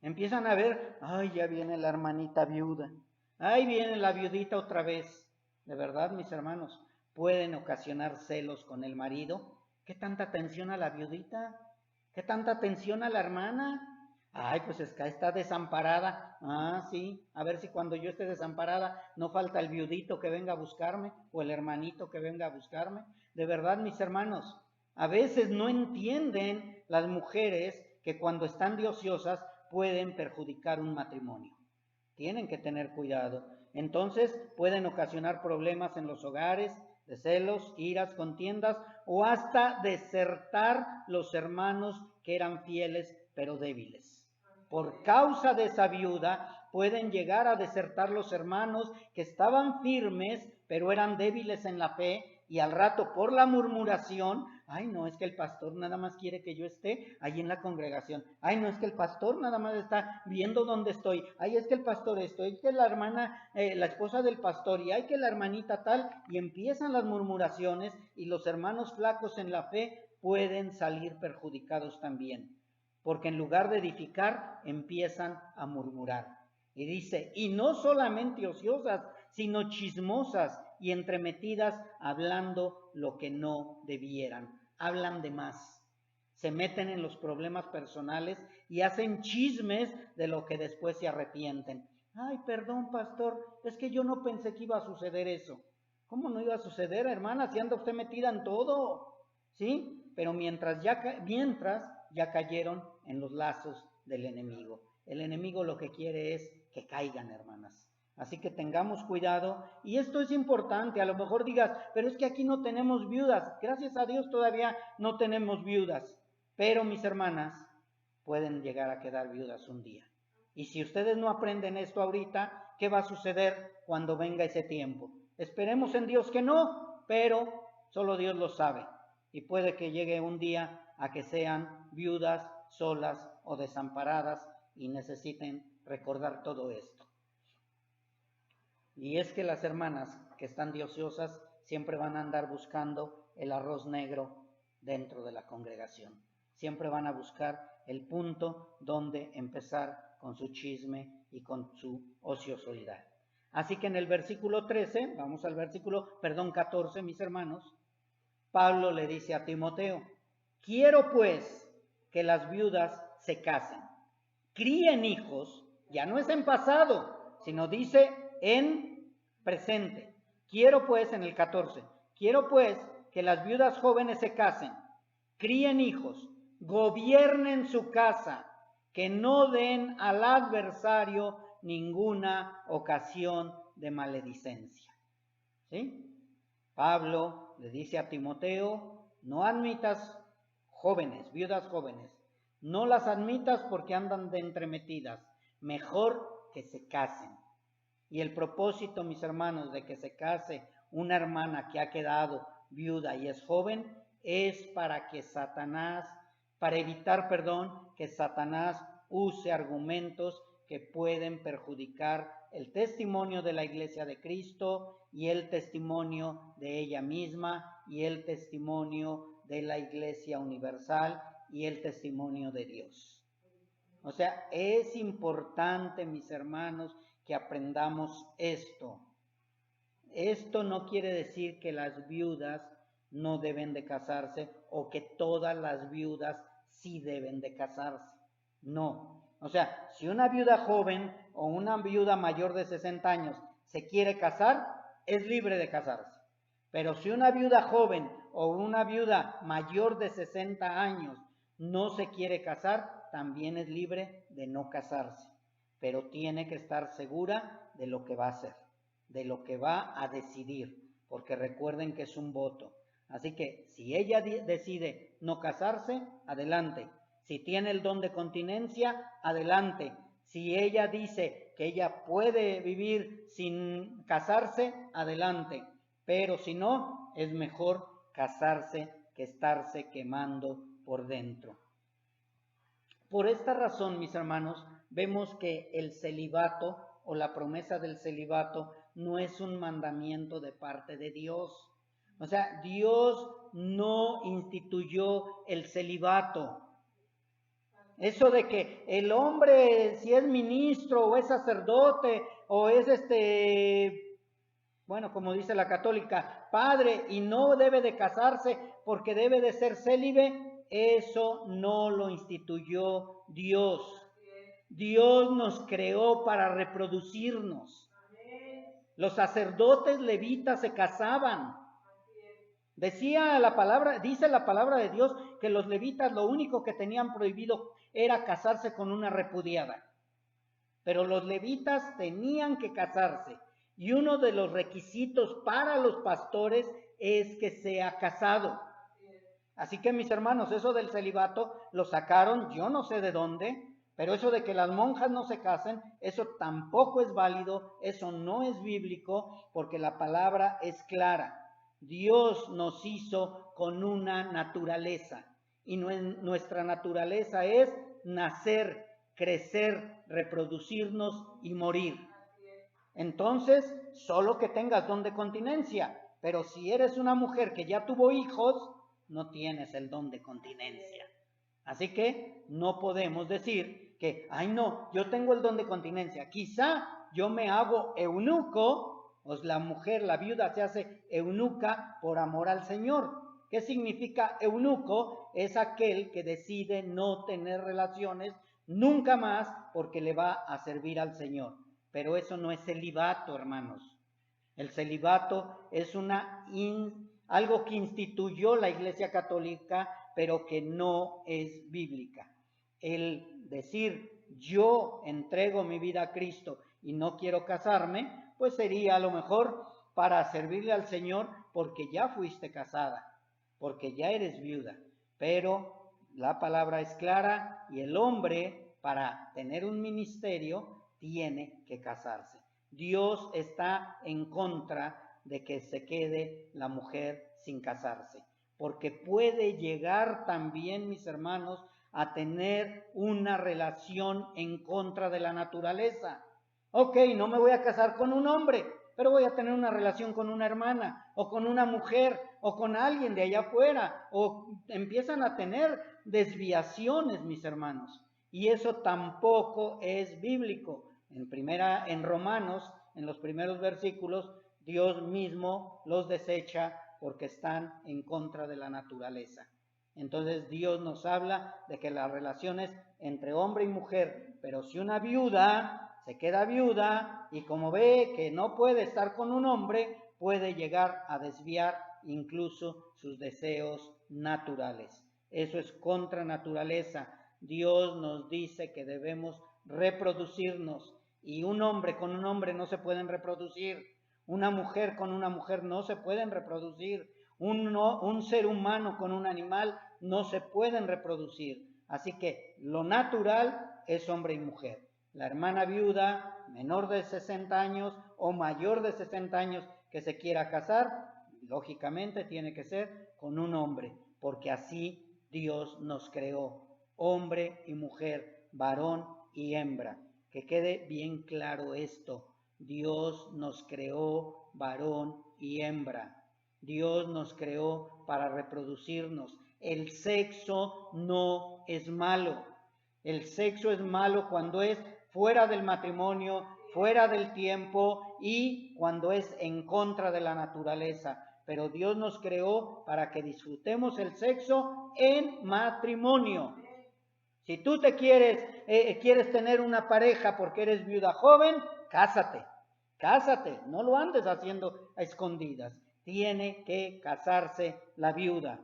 Empiezan a ver, ay, ya viene la hermanita viuda, ay, viene la viudita otra vez. De verdad, mis hermanos, pueden ocasionar celos con el marido. ¿Qué tanta atención a la viudita? ¿Qué tanta atención a la hermana? Ay, pues es que está desamparada. Ah, sí, a ver si cuando yo esté desamparada no falta el viudito que venga a buscarme o el hermanito que venga a buscarme. De verdad, mis hermanos, a veces no entienden las mujeres que cuando están de ociosas pueden perjudicar un matrimonio. Tienen que tener cuidado. Entonces pueden ocasionar problemas en los hogares, de celos, iras, contiendas o hasta desertar los hermanos que eran fieles pero débiles. Por causa de esa viuda pueden llegar a desertar los hermanos que estaban firmes pero eran débiles en la fe y al rato por la murmuración, ay no, es que el pastor nada más quiere que yo esté ahí en la congregación, ay no, es que el pastor nada más está viendo dónde estoy, ay es que el pastor esto, es que la hermana, la esposa del pastor y ay que la hermanita tal, y empiezan las murmuraciones y los hermanos flacos en la fe pueden salir perjudicados también, porque en lugar de edificar empiezan a murmurar. Y dice, y no solamente ociosas, sino chismosas y entremetidas hablando lo que no debieran. Hablan de más. Se meten en los problemas personales y hacen chismes de lo que después se arrepienten. Ay, perdón, pastor, es que yo no pensé que iba a suceder eso. ¿Cómo no iba a suceder, hermana? Si anda usted metida en todo, ¿sí? Pero mientras ya cayeron en los lazos del enemigo. El enemigo lo que quiere es que caigan, hermanas. Así que tengamos cuidado. Y esto es importante. A lo mejor digas, pero es que aquí no tenemos viudas. Gracias a Dios todavía no tenemos viudas. Pero mis hermanas pueden llegar a quedar viudas un día. Y si ustedes no aprenden esto ahorita, ¿qué va a suceder cuando venga ese tiempo? Esperemos en Dios que no, pero solo Dios lo sabe. y puede que llegue un día a que sean viudas, solas o desamparadas y necesiten recordar todo esto. Y es que las hermanas que están de ociosas siempre van a andar buscando el arroz negro dentro de la congregación. Siempre van a buscar el punto donde empezar con su chisme y con su ociosidad. Así que en el versículo 13, vamos al versículo, 14, mis hermanos, Pablo le dice a Timoteo: quiero pues que las viudas se casen, críen hijos, ya no es en pasado, sino dice en presente. Quiero pues, en el 14, quiero pues que las viudas jóvenes se casen, críen hijos, gobiernen su casa, que no den al adversario ninguna ocasión de maledicencia. ¿Sí? Pablo le dice a Timoteo: no admitas jóvenes, viudas jóvenes, no las admitas porque andan de entremetidas, mejor que se casen. Y el propósito, mis hermanos, de que se case una hermana que ha quedado viuda y es joven, es para evitar que Satanás use argumentos que pueden perjudicar el testimonio de la Iglesia de Cristo y el testimonio de ella misma y el testimonio de la Iglesia universal y el testimonio de Dios. O sea, es importante, mis hermanos, que aprendamos esto. Esto no quiere decir que las viudas no deben de casarse o que todas las viudas sí deben de casarse. No. O sea, si una viuda joven o una viuda mayor de 60 años se quiere casar, es libre de casarse. Pero si una viuda joven o una viuda mayor de 60 años no se quiere casar, también es libre de no casarse. Pero tiene que estar segura de lo que va a hacer, de lo que va a decidir, porque recuerden que es un voto. Así que si ella decide no casarse, adelante. Si tiene el don de continencia, adelante. Si ella dice que ella puede vivir sin casarse, adelante. Pero si no, es mejor casarse que estarse quemando por dentro. Por esta razón, mis hermanos, vemos que el celibato o la promesa del celibato no es un mandamiento de parte de Dios. O sea, Dios no instituyó el celibato. Eso de que el hombre, si es ministro o es sacerdote o es como dice la católica, padre y no debe de casarse porque debe de ser célibe, eso no lo instituyó Dios. Dios nos creó para reproducirnos. Los sacerdotes levitas se casaban. Dice la palabra de Dios que los levitas lo único que tenían prohibido era casarse con una repudiada. Pero los levitas tenían que casarse. Y uno de los requisitos para los pastores es que sea casado. Así que, mis hermanos, eso del celibato lo sacaron, yo no sé de dónde, pero eso de que las monjas no se casen, eso tampoco es válido, eso no es bíblico, porque la palabra es clara. Dios nos hizo con una naturaleza, y nuestra naturaleza es nacer, crecer, reproducirnos y morir. Entonces, solo que tengas don de continencia, pero si eres una mujer que ya tuvo hijos, no tienes el don de continencia. Así que no podemos decir que, no, yo tengo el don de continencia. Quizá yo me hago eunuco, pues la mujer, la viuda se hace eunuca por amor al Señor. ¿Qué significa eunuco? Es aquel que decide no tener relaciones nunca más porque le va a servir al Señor. Pero eso no es celibato, hermanos. El celibato es algo que instituyó la Iglesia Católica, pero que no es bíblica. El decir, yo entrego mi vida a Cristo y no quiero casarme, pues sería a lo mejor para servirle al Señor porque ya fuiste casada, porque ya eres viuda. Pero la palabra es clara y el hombre, para tener un ministerio, tiene que casarse. Dios está en contra de que se quede la mujer sin casarse. porque puede llegar también, mis hermanos, a tener una relación en contra de la naturaleza. Ok, no me voy a casar con un hombre, pero voy a tener una relación con una hermana, o con una mujer, o con alguien de allá afuera, o empiezan a tener desviaciones, mis hermanos, y eso tampoco es bíblico. En Romanos, en los primeros versículos, Dios mismo los desecha porque están en contra de la naturaleza. Entonces Dios nos habla de que las relaciones entre hombre y mujer, pero si una viuda se queda viuda y como ve que no puede estar con un hombre, puede llegar a desviar incluso sus deseos naturales. Eso es contra naturaleza. Dios nos dice que debemos reproducirnos y un hombre con un hombre no se pueden reproducir. Una mujer con una mujer no se pueden reproducir. Un ser humano con un animal no se pueden reproducir. Así que lo natural es hombre y mujer. La hermana viuda, menor de 60 años o mayor de 60 años que se quiera casar, lógicamente tiene que ser con un hombre, porque así Dios nos creó, hombre y mujer, varón y hembra. Que quede bien claro esto. Dios nos creó varón y hembra. Dios nos creó para reproducirnos. El sexo no es malo. El sexo es malo cuando es fuera del matrimonio, fuera del tiempo y cuando es en contra de la naturaleza. Pero Dios nos creó para que disfrutemos el sexo en matrimonio. Si tú quieres tener una pareja porque eres viuda joven, cásate, no lo andes haciendo a escondidas. Tiene que casarse la viuda.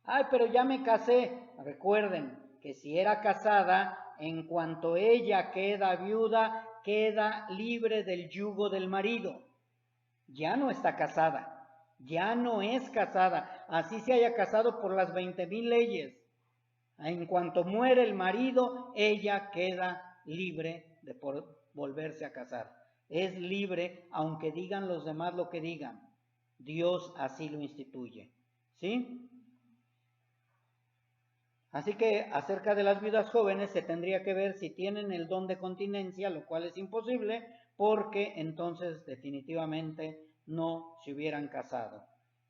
Ay, pero ya me casé. Recuerden que si era casada, en cuanto ella queda viuda, queda libre del yugo del marido. Ya no está casada, ya no es casada, así se haya casado por las 20,000 leyes. En cuanto muere el marido, ella queda libre de volverse a casar. Es libre aunque digan los demás lo que digan. Dios así lo instituye. ¿Sí? Así que acerca de las viudas jóvenes se tendría que ver si tienen el don de continencia, lo cual es imposible, porque entonces definitivamente no se hubieran casado.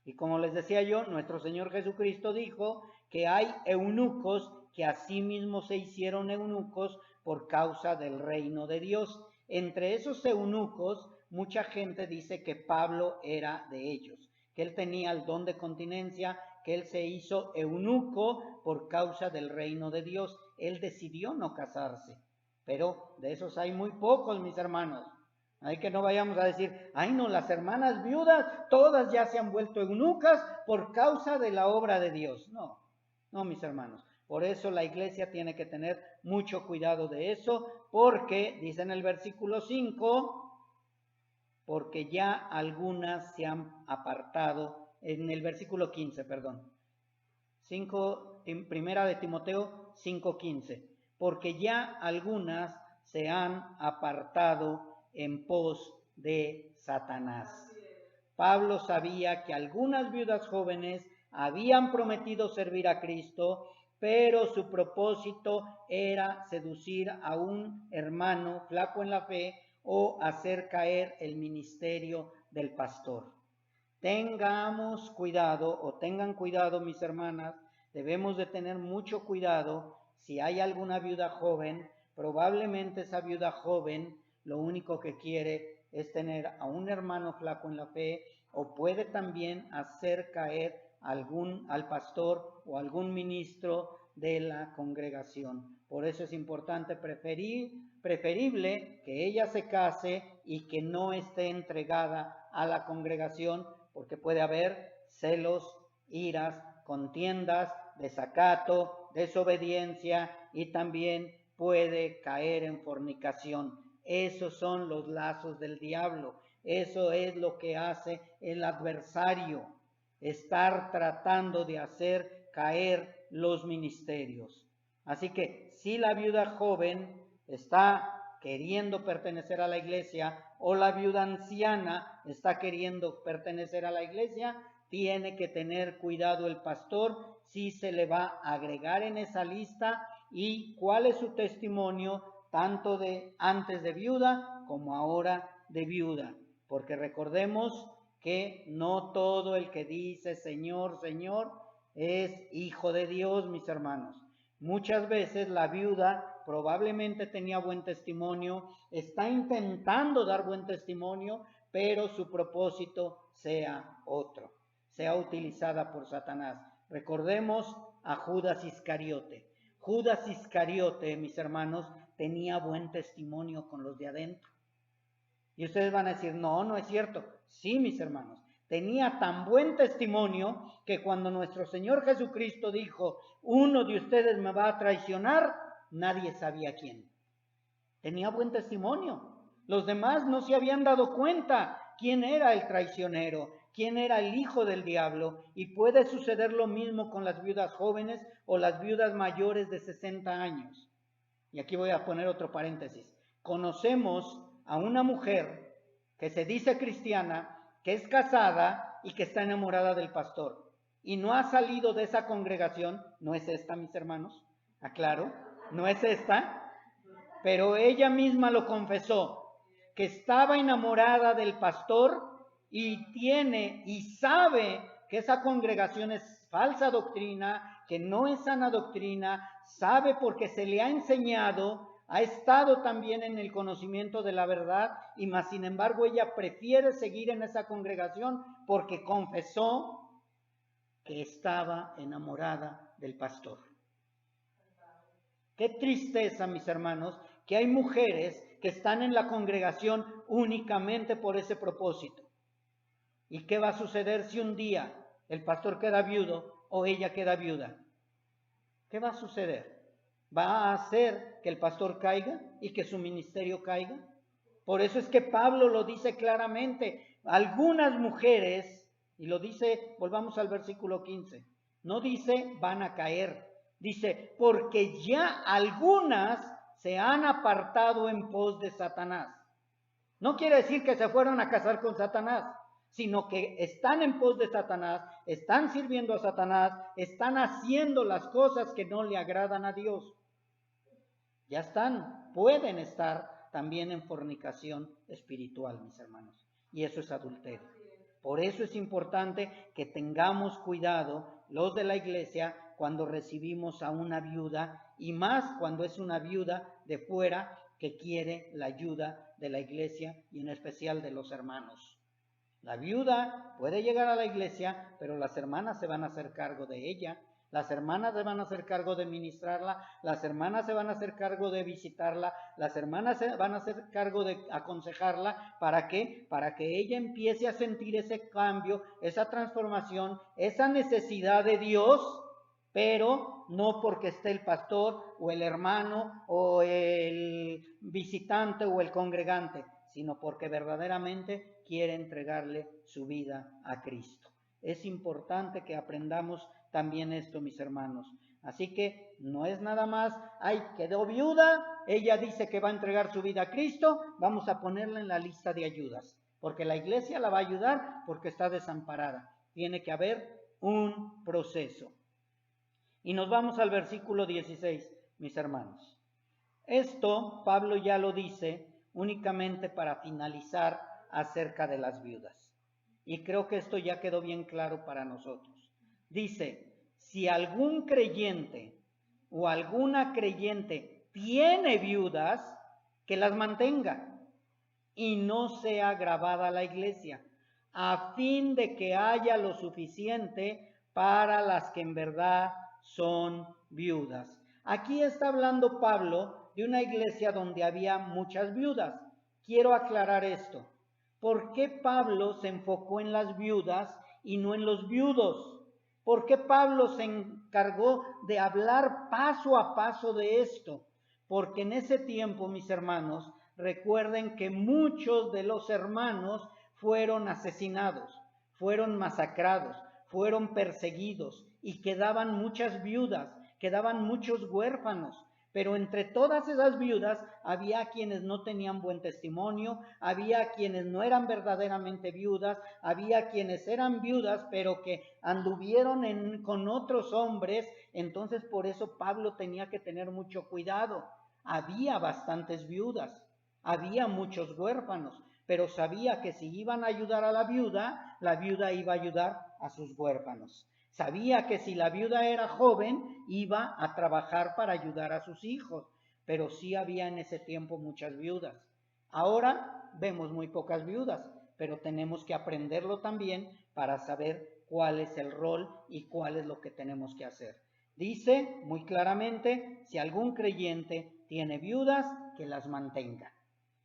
Y como les decía yo, nuestro Señor Jesucristo dijo que hay eunucos que asimismo se hicieron eunucos por causa del reino de Dios. Entre esos eunucos, mucha gente dice que Pablo era de ellos, que él tenía el don de continencia, que él se hizo eunuco por causa del reino de Dios. Él decidió no casarse, pero de esos hay muy pocos, mis hermanos. Hay que no vayamos a decir, ay no, las hermanas viudas, todas ya se han vuelto eunucas por causa de la obra de Dios. No, no, mis hermanos. Por eso la iglesia tiene que tener mucho cuidado de eso, porque, dice en el versículo 5, porque ya algunas se han apartado, en el versículo 15, perdón. 5, primera de Timoteo 5:15, porque ya algunas se han apartado en pos de Satanás. Pablo sabía que algunas viudas jóvenes habían prometido servir a Cristo, pero su propósito era seducir a un hermano flaco en la fe o hacer caer el ministerio del pastor. Tengamos cuidado o tengan cuidado, mis hermanas, debemos de tener mucho cuidado. Si hay alguna viuda joven, probablemente esa viuda joven lo único que quiere es tener a un hermano flaco en la fe, o puede también hacer caer al pastor o algún ministro de la congregación. Por eso es importante, preferible que ella se case y que no esté entregada a la congregación, porque puede haber celos, iras, contiendas, desacato, desobediencia y también puede caer en fornicación. Esos son los lazos del diablo. Eso es lo que hace el adversario, estar tratando de hacer caer los ministerios. Así que si la viuda joven está queriendo pertenecer a la iglesia o la viuda anciana está queriendo pertenecer a la iglesia, tiene que tener cuidado el pastor si se le va a agregar en esa lista y cuál es su testimonio tanto de antes de viuda como ahora de viuda. Porque recordemos que no todo el que dice Señor, Señor es hijo de Dios, mis hermanos. Muchas veces la viuda probablemente tenía buen testimonio, está intentando dar buen testimonio, pero su propósito sea otro, sea utilizada por Satanás. Recordemos a Judas Iscariote. Judas Iscariote, mis hermanos, tenía buen testimonio con los de adentro. Y ustedes van a decir, no, no es cierto. Sí, mis hermanos, tenía tan buen testimonio que cuando nuestro Señor Jesucristo dijo, uno de ustedes me va a traicionar, nadie sabía quién. Tenía buen testimonio. Los demás no se habían dado cuenta quién era el traicionero, quién era el hijo del diablo. Y puede suceder lo mismo con las viudas jóvenes o las viudas mayores de 60 años. Y aquí voy a poner otro paréntesis. Conocemos a una mujer que se dice cristiana, que es casada y que está enamorada del pastor. Y no ha salido de esa congregación. No es esta, mis hermanos. Aclaro, no es esta. Pero ella misma lo confesó, que estaba enamorada del pastor y tiene y sabe que esa congregación es falsa doctrina, que no es sana doctrina, sabe porque se le ha enseñado, ha estado también en el conocimiento de la verdad, y más sin embargo ella prefiere seguir en esa congregación porque confesó que estaba enamorada del pastor. Qué tristeza, mis hermanos, que hay mujeres que están en la congregación únicamente por ese propósito. ¿Y qué va a suceder si un día el pastor queda viudo o ella queda viuda? ¿Qué va a suceder? ¿Va a hacer que el pastor caiga y que su ministerio caiga? Por eso es que Pablo lo dice claramente. Algunas mujeres, y lo dice, volvamos al versículo 15, no dice van a caer. Dice, porque ya algunas se han apartado en pos de Satanás. No quiere decir que se fueron a casar con Satanás, sino que están en pos de Satanás, están sirviendo a Satanás, están haciendo las cosas que no le agradan a Dios. Ya están, pueden estar también en fornicación espiritual, mis hermanos. Y eso es adulterio. Por eso es importante que tengamos cuidado los de la iglesia cuando recibimos a una viuda, y más cuando es una viuda de fuera que quiere la ayuda de la iglesia y en especial de los hermanos. La viuda puede llegar a la iglesia, pero las hermanas se van a hacer cargo de ella. Las hermanas se van a hacer cargo de ministrarla, las hermanas se van a hacer cargo de visitarla, las hermanas se van a hacer cargo de aconsejarla. ¿Para qué? Para que ella empiece a sentir ese cambio, esa transformación, esa necesidad de Dios, pero no porque esté el pastor o el hermano o el visitante o el congregante, sino porque verdaderamente quiere entregarle su vida a Cristo. Es importante que aprendamos también esto, mis hermanos. Así que no es nada más, ay, quedó viuda, ella dice que va a entregar su vida a Cristo, vamos a ponerla en la lista de ayudas, porque la iglesia la va a ayudar porque está desamparada. Tiene que haber un proceso. Y nos vamos al versículo 16, mis hermanos. Esto Pablo ya lo dice únicamente para finalizar acerca de las viudas. Y creo que esto ya quedó bien claro para nosotros. Dice, si algún creyente o alguna creyente tiene viudas, que las mantenga y no sea grabada la iglesia, a fin de que haya lo suficiente para las que en verdad son viudas. Aquí está hablando Pablo de una iglesia donde había muchas viudas. Quiero aclarar esto. ¿Por qué Pablo se enfocó en las viudas y no en los viudos? ¿Por qué Pablo se encargó de hablar paso a paso de esto? Porque en ese tiempo, mis hermanos, recuerden que muchos de los hermanos fueron asesinados, fueron masacrados, fueron perseguidos y quedaban muchas viudas, quedaban muchos huérfanos. Pero entre todas esas viudas había quienes no tenían buen testimonio, había quienes no eran verdaderamente viudas, había quienes eran viudas pero que anduvieron con otros hombres. Entonces por eso Pablo tenía que tener mucho cuidado. Había bastantes viudas, había muchos huérfanos, pero sabía que si iban a ayudar a la viuda iba a ayudar a sus huérfanos. Sabía que si la viuda era joven, iba a trabajar para ayudar a sus hijos, pero sí había en ese tiempo muchas viudas. Ahora vemos muy pocas viudas, pero tenemos que aprenderlo también para saber cuál es el rol y cuál es lo que tenemos que hacer. Dice muy claramente, si algún creyente tiene viudas, que las mantenga,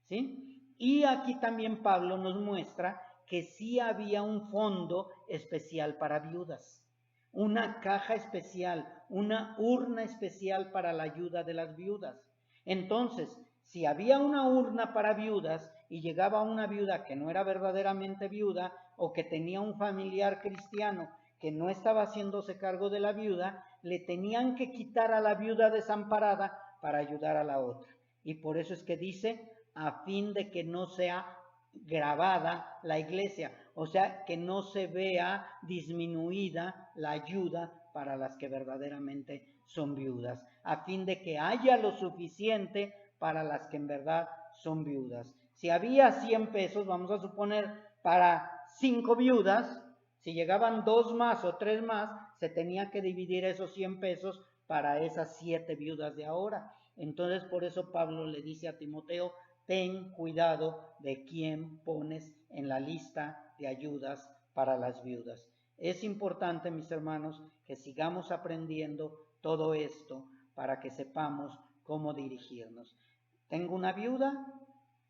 ¿sí? Y aquí también Pablo nos muestra que sí había un fondo especial para viudas, una caja especial, una urna especial para la ayuda de las viudas. Entonces, si había una urna para viudas y llegaba una viuda que no era verdaderamente viuda o que tenía un familiar cristiano que no estaba haciéndose cargo de la viuda, le tenían que quitar a la viuda desamparada para ayudar a la otra. Y por eso es que dice, a fin de que no sea gravada la iglesia, o sea, que no se vea disminuida la ayuda para las que verdaderamente son viudas, a fin de que haya lo suficiente para las que en verdad son viudas. Si había 100 pesos, vamos a suponer, para 5 viudas, si llegaban 2 más o 3 más, se tenía que dividir esos 100 pesos para esas 7 viudas de ahora. Entonces, por eso Pablo le dice a Timoteo, ten cuidado de quién pones en la lista de ayudas para las viudas. Es importante, mis hermanos, que sigamos aprendiendo todo esto para que sepamos cómo dirigirnos. Tengo una viuda,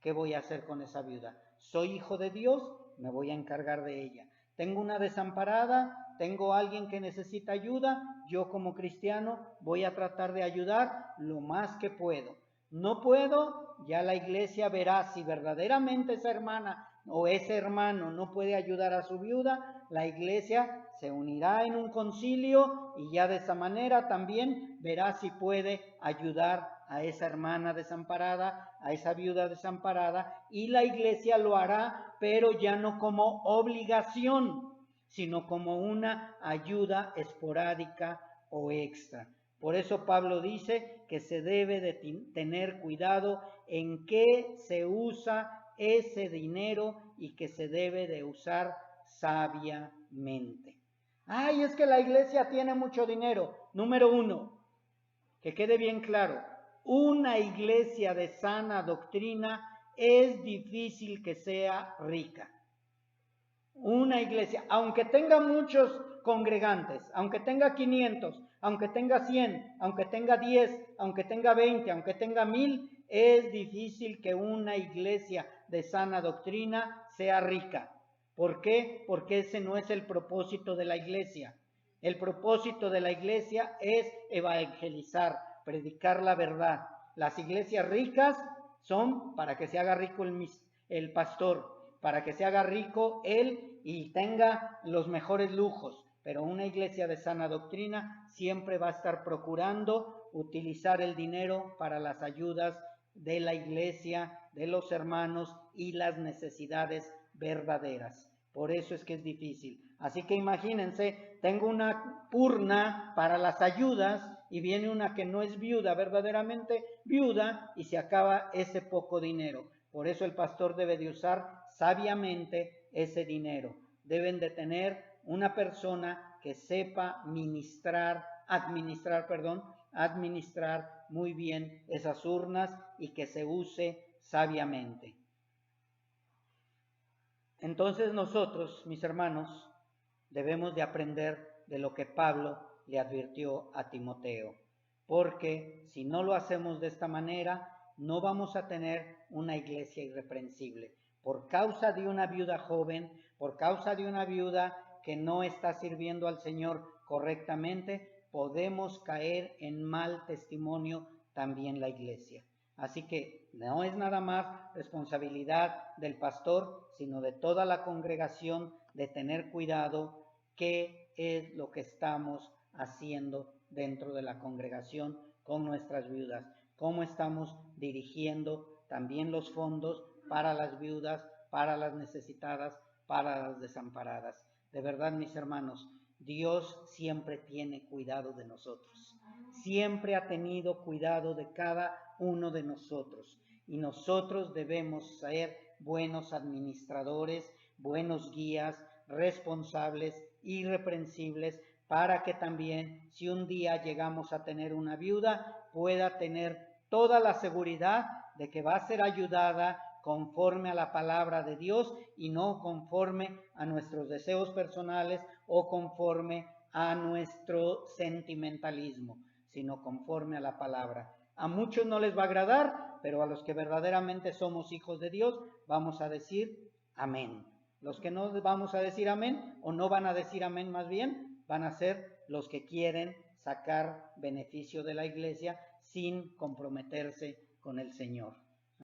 ¿qué voy a hacer con esa viuda? Soy hijo de Dios, me voy a encargar de ella. Tengo una desamparada, tengo alguien que necesita ayuda, yo como cristiano voy a tratar de ayudar lo más que puedo. No puedo, ya la iglesia verá si verdaderamente esa hermana o ese hermano no puede ayudar a su viuda, la iglesia se unirá en un concilio y ya de esa manera también verá si puede ayudar a esa hermana desamparada, a esa viuda desamparada, y la iglesia lo hará, pero ya no como obligación, sino como una ayuda esporádica o extra. Por eso Pablo dice que se debe de tener cuidado en qué se usa ese dinero y que se debe de usar sabiamente. Ay, es que la iglesia tiene mucho dinero. Número 1, que quede bien claro, una iglesia de sana doctrina es difícil que sea rica. Una iglesia, aunque tenga muchos congregantes, aunque tenga 500, aunque tenga 100, aunque tenga 10, aunque tenga 20, aunque tenga 1000, es difícil que una iglesia de sana doctrina sea rica. ¿Por qué? Porque ese no es el propósito de la iglesia. El propósito de la iglesia es evangelizar, predicar la verdad. Las iglesias ricas son para que se haga rico el pastor, para que se haga rico él y tenga los mejores lujos. Pero una iglesia de sana doctrina siempre va a estar procurando utilizar el dinero para las ayudas de la iglesia, de los hermanos y las necesidades verdaderas. Por eso es que es difícil. Así que imagínense, tengo una urna para las ayudas y viene una que no es viuda, verdaderamente viuda, y se acaba ese poco dinero. Por eso el pastor debe de usar sabiamente ese dinero. Deben de tener una persona que sepa administrar muy bien esas urnas y que se use sabiamente. Entonces nosotros, mis hermanos, debemos de aprender de lo que Pablo le advirtió a Timoteo, porque si no lo hacemos de esta manera, no vamos a tener una iglesia irreprensible. Por causa de una viuda joven, por causa de una viuda que no está sirviendo al Señor correctamente, podemos caer en mal testimonio también la iglesia. Así que no es nada más responsabilidad del pastor, sino de toda la congregación de tener cuidado qué es lo que estamos haciendo dentro de la congregación con nuestras viudas, cómo estamos dirigiendo también los fondos para las viudas, para las necesitadas, para las desamparadas. De verdad, mis hermanos, Dios siempre tiene cuidado de nosotros. Siempre ha tenido cuidado de cada uno de nosotros. Y nosotros debemos ser buenos administradores, buenos guías, responsables, irreprensibles, para que también, si un día llegamos a tener una viuda, pueda tener toda la seguridad de que va a ser ayudada conforme a la palabra de Dios y no conforme a nuestros deseos personales o conforme a nuestro sentimentalismo, sino conforme a la palabra. A muchos no les va a agradar, pero a los que verdaderamente somos hijos de Dios, vamos a decir amén. Los que no vamos a decir amén, o no van a decir amén más bien, van a ser los que quieren sacar beneficio de la iglesia sin comprometerse con el Señor.